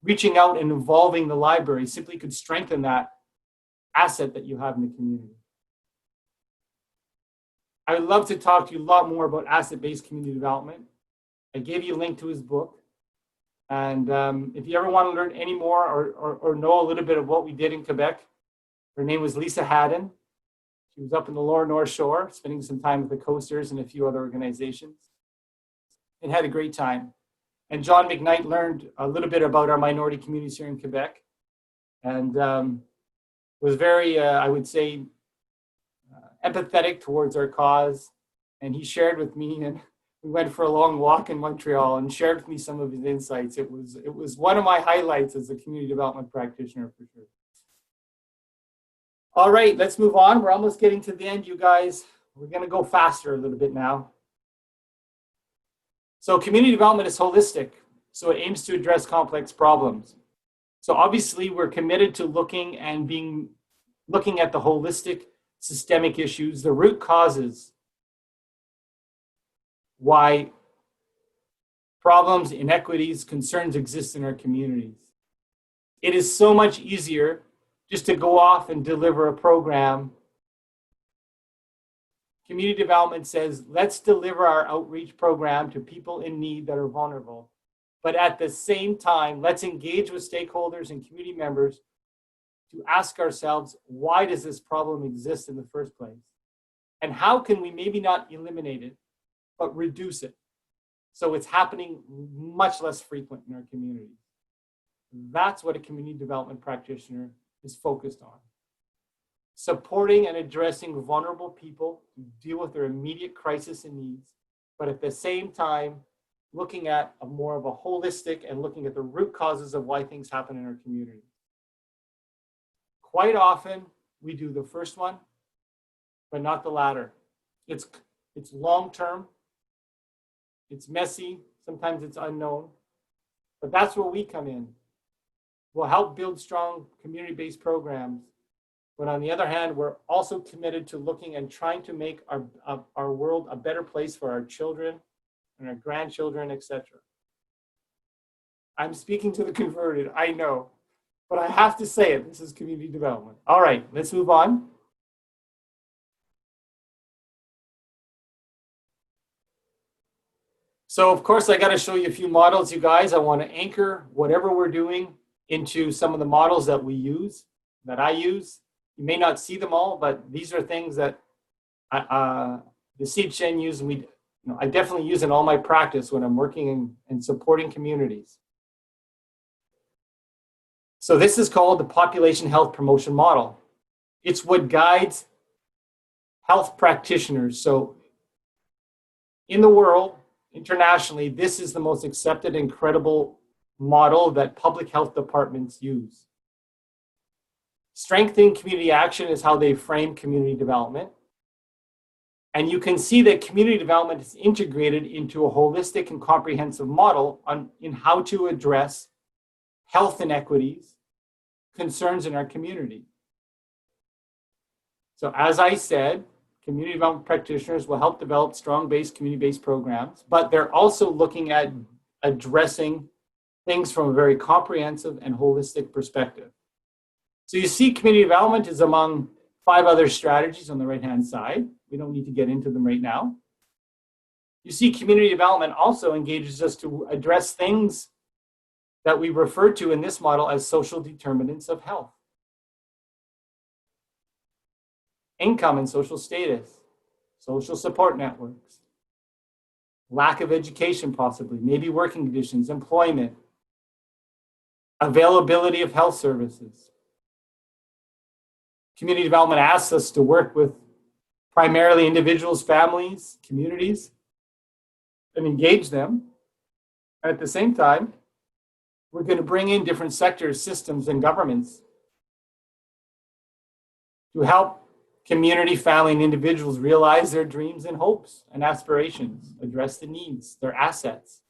reaching out and involving the library simply could strengthen that asset that you have in the community. I would love to talk to you a lot more about asset-based community development. I gave you a link to his book. And if you ever want to learn any more or know a little bit of what we did in Quebec, her name was Lisa Haddon. She was up in the Lower North Shore, spending some time with the Coasters and a few other organizations, and had a great time. And John McKnight learned a little bit about our minority communities here in Quebec, and was very, I would say, empathetic towards our cause. And he shared with me, and we went for a long walk in Montreal and shared with me some of his insights. It was one of my highlights as a community development practitioner, for sure. All right, let's move on. We're almost getting to the end, you guys. We're going to go faster a little bit now. So community development is holistic, so it aims to address complex problems. So obviously we're committed to looking at the holistic systemic issues, the root causes why problems, inequities, concerns exist in our communities. It is so much easier just to go off and deliver a program community development says, let's deliver our outreach program to people in need that are vulnerable. But at the same time, let's engage with stakeholders and community members to ask ourselves, why does this problem exist in the first place? And how can we maybe not eliminate it, but reduce it so it's happening much less frequent in our communities? That's what a community development practitioner is focused on. Supporting and addressing vulnerable people to deal with their immediate crisis and needs, but at the same time, looking at more of a holistic and looking at the root causes of why things happen in our community. Quite often, we do the first one, but not the latter. It's long-term, it's messy, sometimes it's unknown, but that's where we come in. We'll help build strong community-based programs, but on the other hand, we're also committed to looking and trying to make our world a better place for our children and our grandchildren, etc. I'm speaking to the converted, I know, but I have to say it, this is community development. All right, let's move on. So of course, I got to show you a few models, you guys. I want to anchor whatever we're doing into some of the models that we use, that I use. You may not see them all, but these are things that the CHSSN use, and I definitely use in all my practice when I'm working and supporting communities. So this is called the Population Health Promotion Model. It's what guides health practitioners. So in the world, internationally, this is the most accepted and credible model that public health departments use. Strengthening community action is how they frame community development. And you can see that community development is integrated into a holistic and comprehensive model in how to address health inequities, concerns in our community. So as I said, community development practitioners will help develop strong-based, community-based programs, but they're also looking at addressing things from a very comprehensive and holistic perspective. So you see community development is among 5 other strategies on the right-hand side. We don't need to get into them right now. You see community development also engages us to address things that we refer to in this model as social determinants of health. Income and social status, social support networks, lack of education possibly, maybe working conditions, employment, availability of health services. Community development asks us to work with primarily individuals, families, communities, and engage them. And at the same time, we're going to bring in different sectors, systems, and governments to help community, family, and individuals realize their dreams and hopes and aspirations, address the needs, their assets.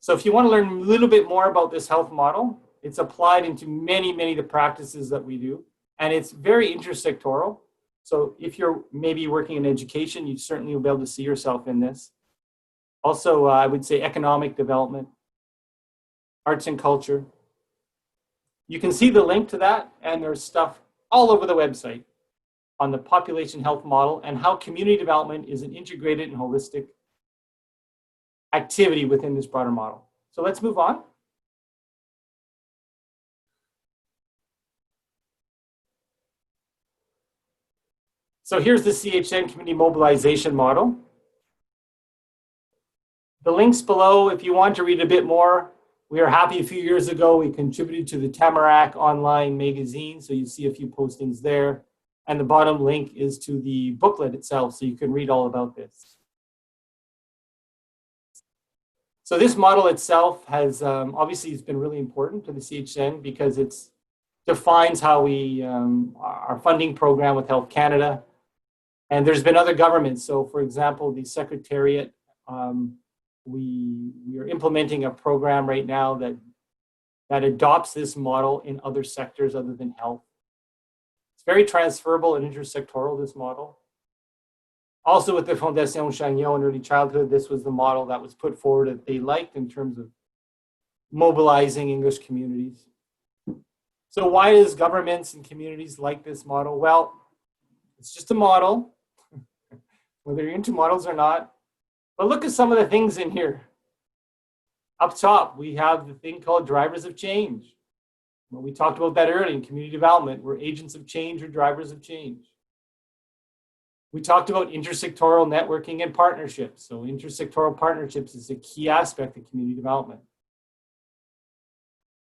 So if you want to learn a little bit more about this health model, it's applied into many of the practices that we do, and it's very intersectoral. So if you're maybe working in education, you certainly will be able to see yourself in this. Also, I would say economic development, arts and culture. You can see the link to that, and there's stuff all over the website on the population health model and how community development is an integrated and holistic activity within this broader model. So let's move on. So here's the CHSSN community mobilization model. The links below, if you want to read a bit more, we are happy a few years ago, we contributed to the Tamarack online magazine, so you see a few postings there. And the bottom link is to the booklet itself, so you can read all about this. So this model itself has, obviously it's been really important to the CHSSN because it defines how we, our funding program with Health Canada. And there's been other governments. So for example, the Secretariat, we are implementing a program right now that adopts this model in other sectors other than health. It's very transferable and intersectoral, this model. Also with the Fondation Chagnon and early childhood, this was the model that was put forward that they liked in terms of mobilizing English communities. So why does governments and communities like this model? Well, it's just a model, whether you're into models or not. But look at some of the things in here. Up top, we have the thing called drivers of change. Well, we talked about that earlier in community development. We're agents of change or drivers of change. We talked about intersectoral networking and partnerships. So intersectoral partnerships is a key aspect of community development.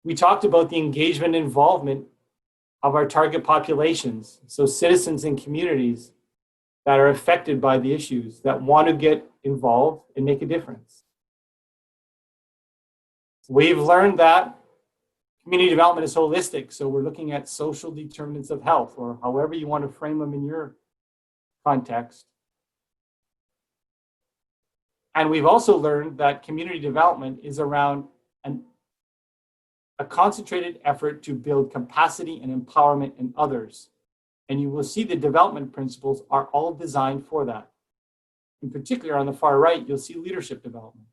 We talked about the engagement and involvement of our target populations. So citizens and communities that are affected by the issues, that want to get involved and make a difference. We've learned that community development is holistic. So we're looking at social determinants of health, or however you want to frame them in your context. And we've also learned that community development is around a concentrated effort to build capacity and empowerment in others. And you will see the development principles are all designed for that. In particular, on the far right, you'll see leadership development.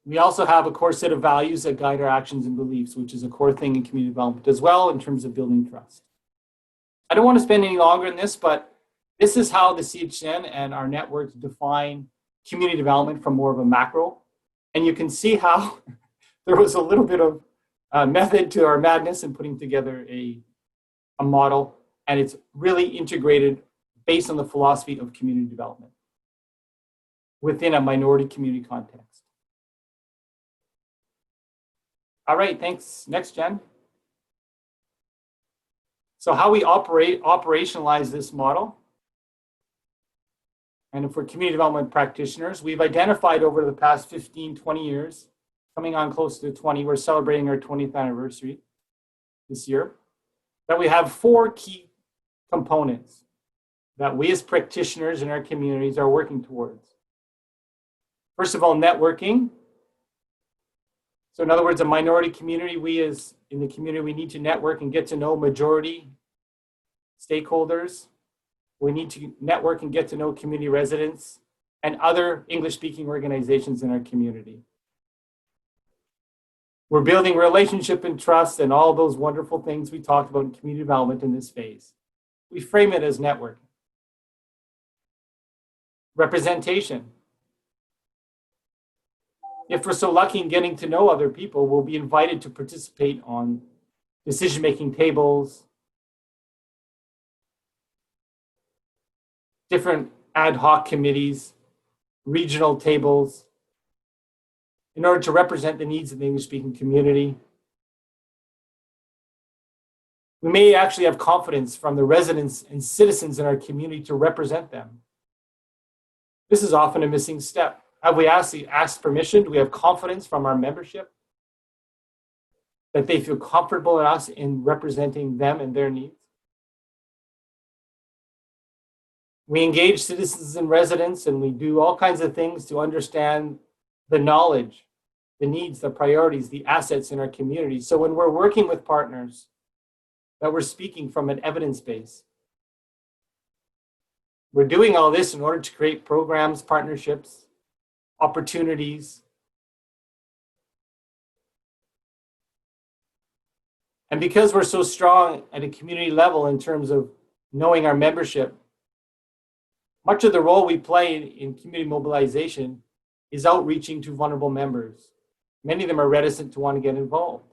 We also have a core set of values that guide our actions and beliefs, which is a core thing in community development as well in terms of building trust. I don't want to spend any longer on this, but this is how the CHSSN and our networks define community development from more of a macro. And you can see how there was a little bit of method to our madness in putting together a model, and it's really integrated based on the philosophy of community development within a minority community context. All right, thanks. Next, Jen. So how we operationalize this model. And for community development practitioners, we've identified over the past 15, 20 years, coming on close to 20, we're celebrating our 20th anniversary this year, that we have 4 key components that we as practitioners in our communities are working towards. First of all, networking. So in other words, a minority community, we as in the community, we need to network and get to know majority stakeholders. We need to network and get to know community residents and other English-speaking organizations in our community. We're building relationship and trust and all those wonderful things we talked about in community development in this phase. We frame it as networking. Representation. If we're so lucky in getting to know other people, we'll be invited to participate on decision-making tables, different ad hoc committees, regional tables, in order to represent the needs of the English-speaking community. We may actually have confidence from the residents and citizens in our community to represent them. This is often a missing step. Have we asked permission? Do we have confidence from our membership that they feel comfortable in us in representing them and their needs? We engage citizens and residents, and we do all kinds of things to understand the knowledge, the needs, the priorities, the assets in our community. So when we're working with partners, that we're speaking from an evidence base. We're doing all this in order to create programs, partnerships, opportunities. And because we're so strong at a community level in terms of knowing our membership, much of the role we play in community mobilization is outreaching to vulnerable members. Many of them are reticent to want to get involved,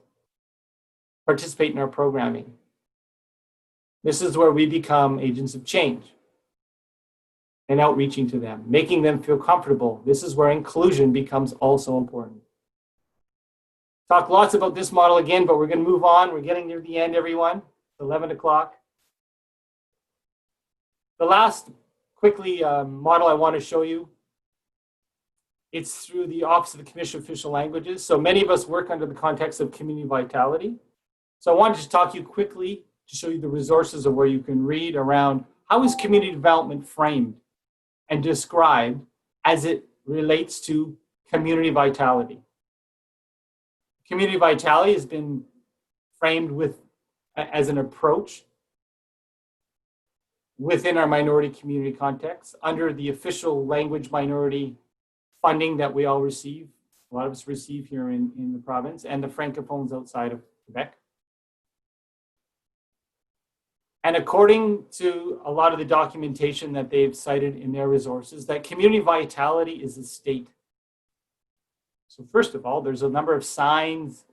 participate in our programming. This is where we become agents of change and outreaching to them, making them feel comfortable. This is where inclusion becomes also important. Talk lots about this model again, but we're going to move on. We're getting near the end, everyone. It's 11 o'clock. The last quickly model I want to show you, it's through the Office of the Commission of Official Languages. So many of us work under the context of community vitality. So I wanted to talk to you quickly to show you the resources of where you can read around how is community development framed and described as it relates to community vitality. Community vitality has been framed as an approach within our minority community context under the official language minority funding that we all receive A lot of us receive here in the province, and the francophones outside of Quebec. And according to a lot of the documentation that they've cited in their resources, that community vitality is a state. So first of all, there's a number of signs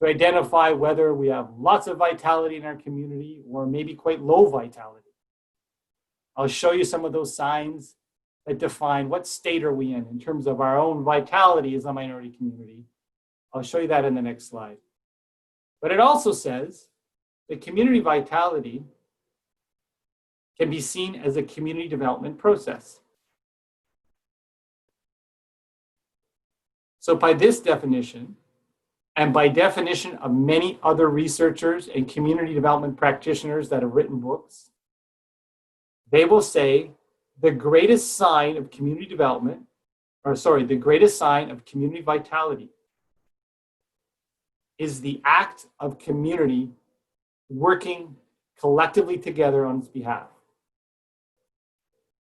to identify whether we have lots of vitality in our community or maybe quite low vitality. I'll show you some of those signs that define what state are we in terms of our own vitality as a minority community. I'll show you that in the next slide. But it also says that community vitality can be seen as a community development process. So by this definition, and by definition of many other researchers and community development practitioners that have written books, they will say the greatest sign of community development, the greatest sign of community vitality is the act of community working collectively together on its behalf.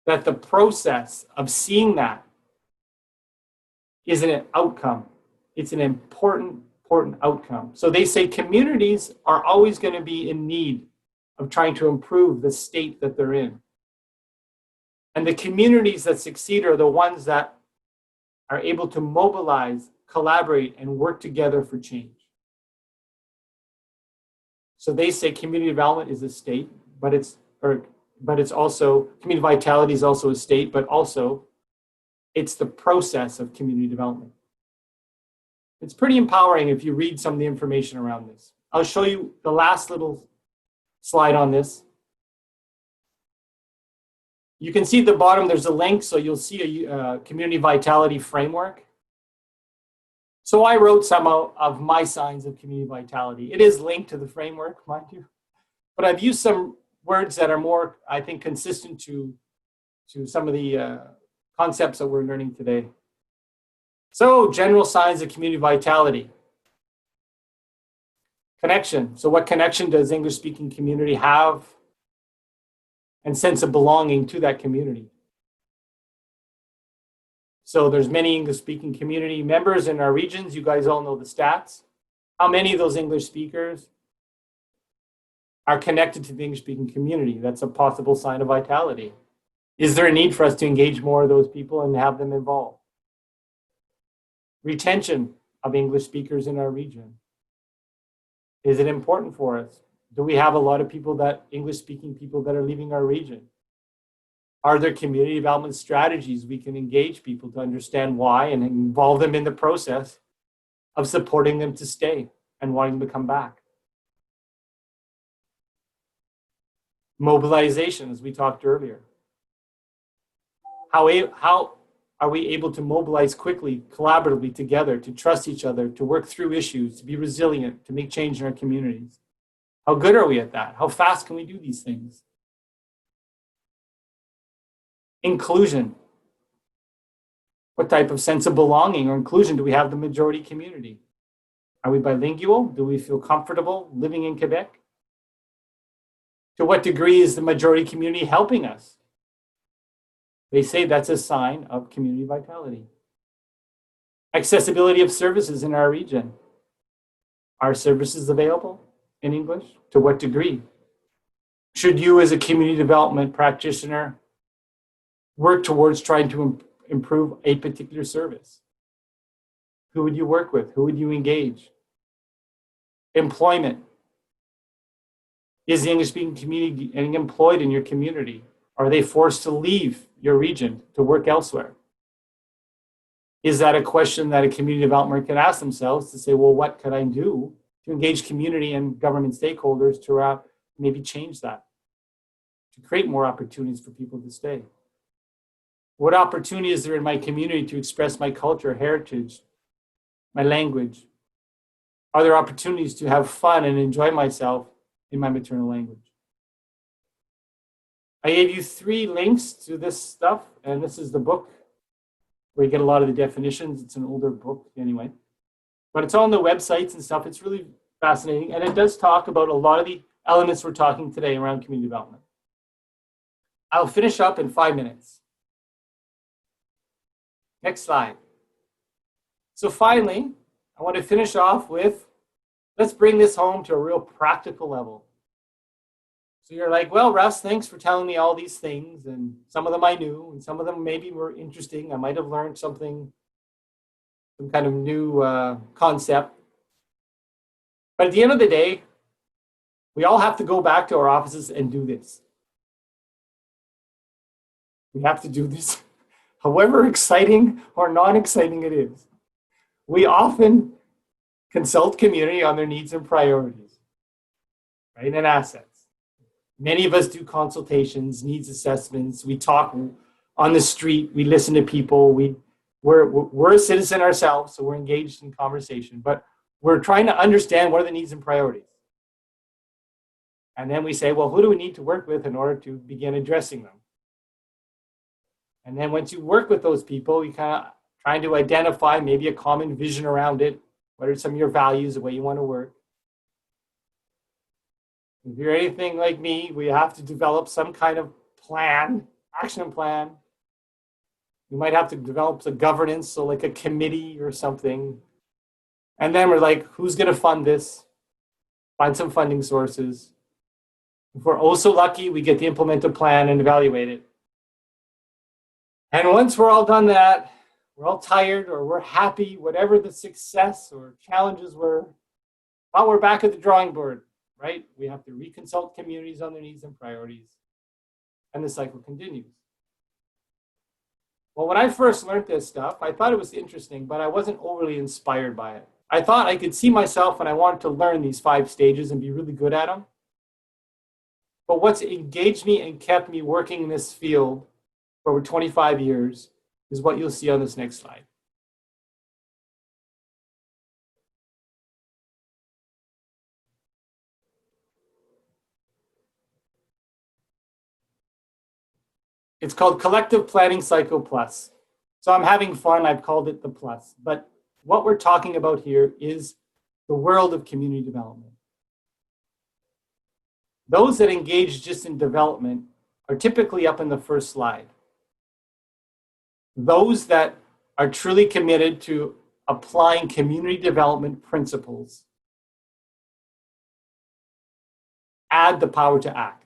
That the process of seeing that is an outcome. It's an important outcome. So they say communities are always going to be in need of trying to improve the state that they're in. And the communities that succeed are the ones that are able to mobilize, collaborate, and work together for change. So they say community development is a state, but it's also, community vitality is also a state, but also it's the process of community development. It's pretty empowering if you read some of the information around this. I'll show you the last little slide on this. You can see at the bottom, there's a link, so you'll see a community vitality framework. So I wrote some of my signs of community vitality. It is linked to the framework, mind you, but I've used some words that are more, I think, consistent to some of the concepts that we're learning today. So general signs of community vitality. Connection. So what connection does English-speaking community have? And sense of belonging to that community. So there's many English-speaking community members in our regions. You guys all know the stats. How many of those English speakers are connected to the English-speaking community? That's a possible sign of vitality. Is there a need for us to engage more of those people and have them involved? Retention of English speakers in our region. Is it important for us? Do we have a lot of people English-speaking people that are leaving our region? Are there community development strategies we can engage people to understand why and involve them in the process of supporting them to stay and wanting them to come back? Mobilization, as we talked earlier. How are we able to mobilize quickly, collaboratively together, to trust each other, to work through issues, to be resilient, to make change in our communities? How good are we at that? How fast can we do these things? Inclusion. What type of sense of belonging or inclusion do we have in the majority community? Are we bilingual? Do we feel comfortable living in Quebec? To what degree is the majority community helping us? They say that's a sign of community vitality. Accessibility of services in our region. Are services available in English? To what degree? Should you, as a community development practitioner, work towards trying to improve a particular service? Who would you work with? Who would you engage? Employment. Is the English-speaking community getting employed in your community? Are they forced to leave your region to work elsewhere? Is that a question that a community developer can ask themselves to say, well, what could I do to engage community and government stakeholders to maybe change that, to create more opportunities for people to stay? What opportunity is there in my community to express my culture, heritage, my language? Are there opportunities to have fun and enjoy myself in my maternal language? I gave you 3 links to this stuff, and this is the book where you get a lot of the definitions. It's an older book anyway, but it's on the websites and stuff. It's really fascinating, and it does talk about a lot of the elements we're talking today around community development. I'll finish up in 5 minutes. Next slide. So finally, I want to finish off with, let's bring this home to a real practical level. So you're like, well, Russ, thanks for telling me all these things. And some of them I knew, and some of them maybe were interesting. I might have learned something, some kind of new concept. But at the end of the day, we all have to go back to our offices and do this. We have to do this, however exciting or non-exciting it is. We often consult community on their needs and priorities, right, and assets. Many of us do consultations, needs assessments. We talk on the street. We listen to people. We're a citizen ourselves, so we're engaged in conversation. But we're trying to understand what are the needs and priorities. And then we say, well, who do we need to work with in order to begin addressing them? And then once you work with those people, you kind of trying to identify maybe a common vision around it. What are some of your values, the way you want to work? If you're anything like me, we have to develop some kind of plan, action plan. We might have to develop a governance, so like a committee or something. And then we're like, who's going to fund this? Find some funding sources. If we're also lucky, we get to implement a plan and evaluate it. And once we're all done that, we're all tired or we're happy, whatever the success or challenges were, well, we're back at the drawing board, right? We have to reconsult communities on their needs and priorities, and the cycle continues. Well, when I first learned this stuff, I thought it was interesting, but I wasn't overly inspired by it. I thought I could see myself and I wanted to learn these 5 stages and be really good at them. But what's engaged me and kept me working in this field for over 25 years is what you'll see on this next slide. It's called Collective Planning Cycle Plus. So I'm having fun, I've called it the plus. But what we're talking about here is the world of community development. Those that engage just in development are typically up in the first slide. Those that are truly committed to applying community development principles add the Powerto Act.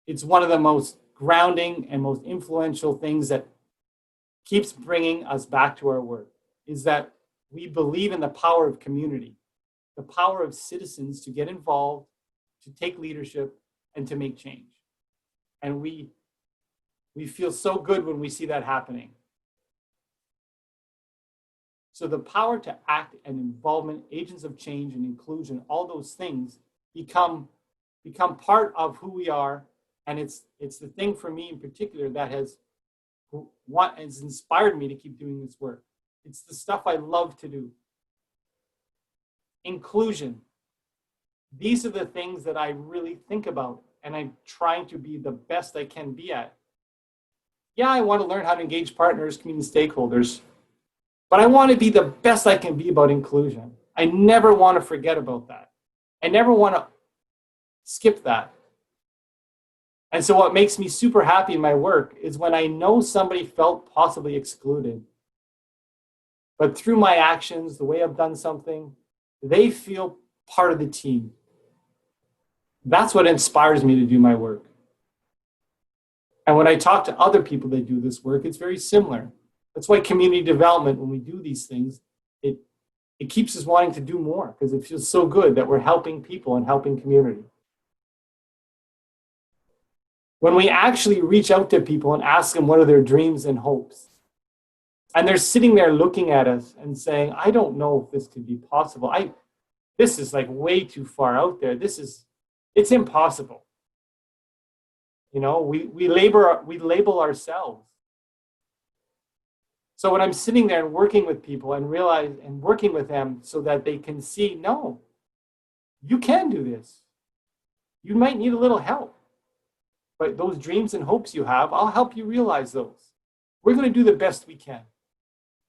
It's one of the most grounding and most influential things that keeps bringing us back to our work, is that we believe in the power of community, the power of citizens to get involved, to take leadership, and to make change. And we feel so good when we see that happening. So the power to act and involvement, agents of change and inclusion, all those things become part of who we are. And it's the thing for me in particular that has inspired me to keep doing this work. It's the stuff I love to do. Inclusion. These are the things that I really think about, and I'm trying to be the best I can be at. Yeah, I want to learn how to engage partners, community stakeholders, but I want to be the best I can be about inclusion. I never want to forget about that. I never want to skip that. And so what makes me super happy in my work is when I know somebody felt possibly excluded, but through my actions, the way I've done something, they feel part of the team. That's what inspires me to do my work. And when I talk to other people that do this work, it's very similar. That's why community development, when we do these things, it keeps us wanting to do more because it feels so good that we're helping people and helping community. When we actually reach out to people and ask them what are their dreams and hopes, and they're sitting there looking at us and saying, I don't know if this could be possible. This is like way too far out there. It's impossible. You know, we label ourselves. So when I'm sitting there and working with people and working with them so that they can see, no, you can do this. You might need a little help, but those dreams and hopes you have, I'll help you realize those. We're going to do the best we can.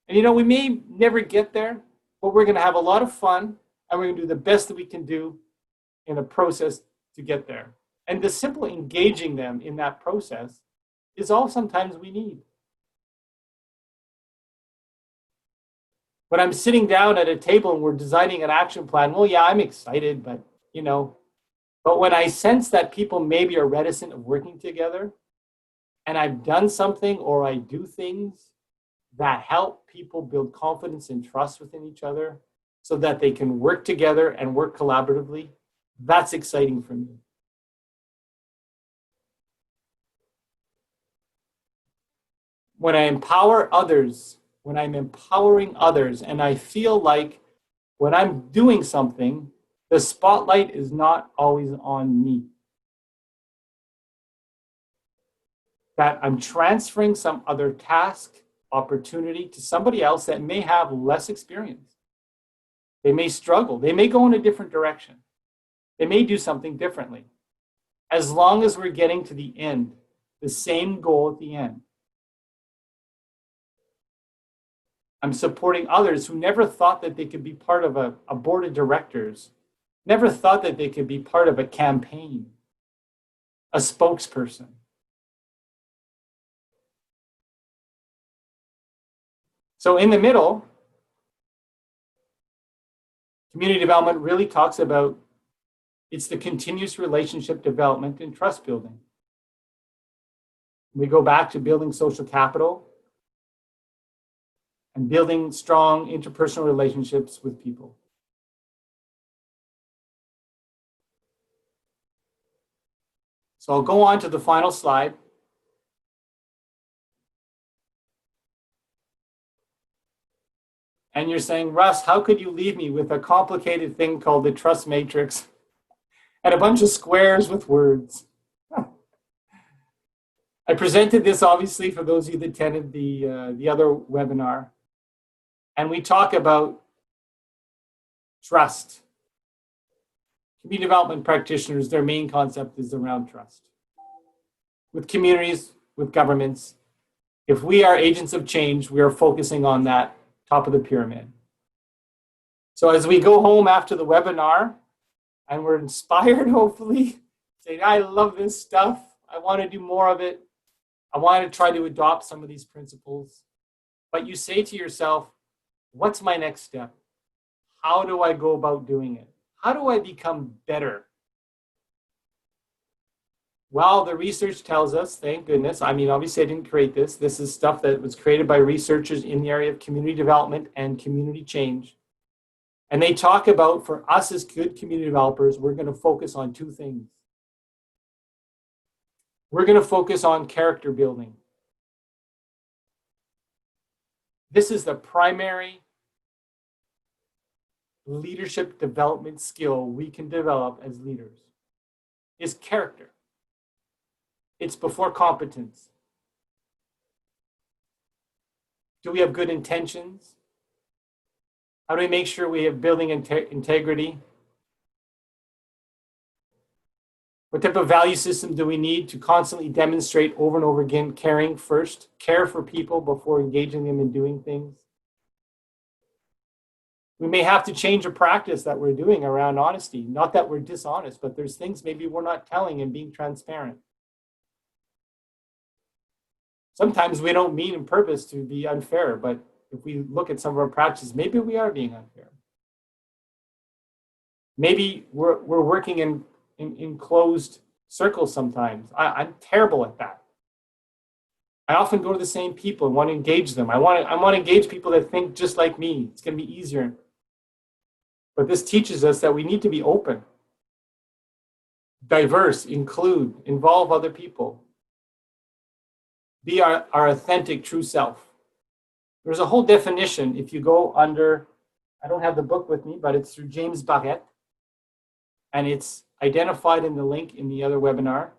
And you know, we may never get there, but we're going to have a lot of fun and we're going to do the best that we can do in a process to get there. And the simple engaging them in that process is all sometimes we need. When I'm sitting down at a table and we're designing an action plan, well, yeah, I'm excited, but but when I sense that people maybe are reticent of working together, and I've done something or I do things that help people build confidence and trust within each other so that they can work together and work collaboratively, that's exciting for me. When I empower others, when I'm empowering others, and I feel like when I'm doing something, the spotlight is not always on me. That I'm transferring some other task, opportunity to somebody else that may have less experience. They may struggle. They may go in a different direction. They may do something differently. As long as we're getting to the end, the same goal at the end. I'm supporting others who never thought that they could be part of a board of directors, never thought that they could be part of a campaign, a spokesperson. So in the middle, community development really talks about it's the continuous relationship development and trust building. We go back to building social capital and building strong interpersonal relationships with people. So I'll go on to the final slide. And you're saying, Russ, how could you leave me with a complicated thing called the trust matrix and a bunch of squares with words? I presented this, obviously, for those of you that attended the other webinar. And we talk about trust. Community development practitioners, their main concept is around trust. With communities, with governments, if we are agents of change, we are focusing on that top of the pyramid. So as we go home after the webinar, and we're inspired, hopefully, saying, I love this stuff. I want to do more of it. I want to try to adopt some of these principles. But you say to yourself, what's my next step? How do I go about doing it? How do I become better? Well, the research tells us, thank goodness. I mean, obviously, I didn't create this. This is stuff that was created by researchers in the area of community development and community change. And they talk about, for us as good community developers, we're going to focus on two things. We're going to focus on character building. This is the primary leadership development skill we can develop as leaders, is character. It's before competence. Do we have good intentions? How do we make sure we have building integrity? What type of value system do we need to constantly demonstrate over and over again caring first, care for people before engaging them in doing things? We may have to change a practice that we're doing around honesty. Not that we're dishonest, but there's things maybe we're not telling and being transparent. Sometimes we don't mean on purpose to be unfair, but if we look at some of our practices, maybe we are being unfair. Maybe we're working in closed circles sometimes. I'm terrible at that. I often go to the same people and want to engage them. I want to engage people that think just like me. It's going to be easier. But this teaches us that we need to be open, diverse, include, involve other people, be our authentic, true self. There's a whole definition if you go under, I don't have the book with me, but it's through James Barrett, and it's identified in the link in the other webinar.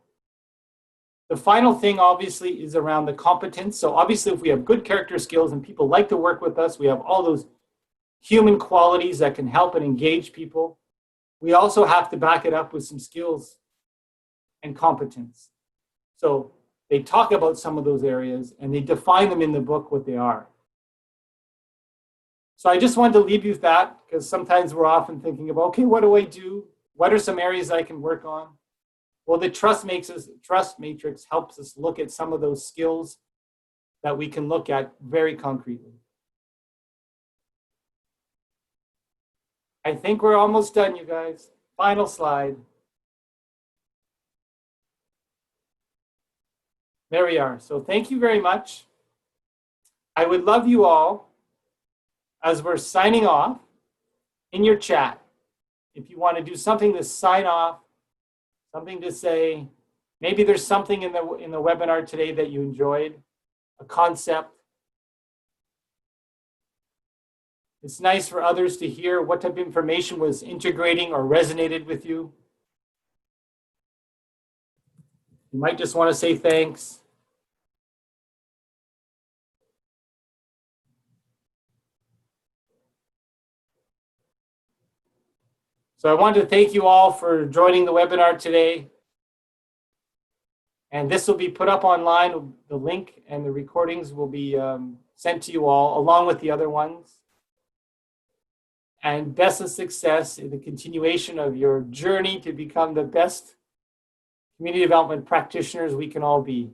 The final thing, obviously, is around the competence. So obviously, if we have good character skills and people like to work with us, we have all those human qualities that can help and engage people. We also have to back it up with some skills and competence. So they talk about some of those areas and they define them in the book what they are. So I just wanted to leave you with that, because sometimes we're often thinking about, okay, what do I do? What are some areas I can work on? Well, the trust matrix helps us look at some of those skills that we can look at very concretely. I think we're almost done, you guys. Final slide. There we are. So thank you very much. I would love you all, as we're signing off, in your chat, if you want to do something to sign off, something to say, maybe there's something in the webinar today that you enjoyed, a concept. It's nice for others to hear what type of information was integrating or resonated with you. You might just want to say thanks. So I wanted to thank you all for joining the webinar today. And this will be put up online. The link and the recordings will be sent to you all, along with the other ones. And best of success in the continuation of your journey to become the best community development practitioners we can all be.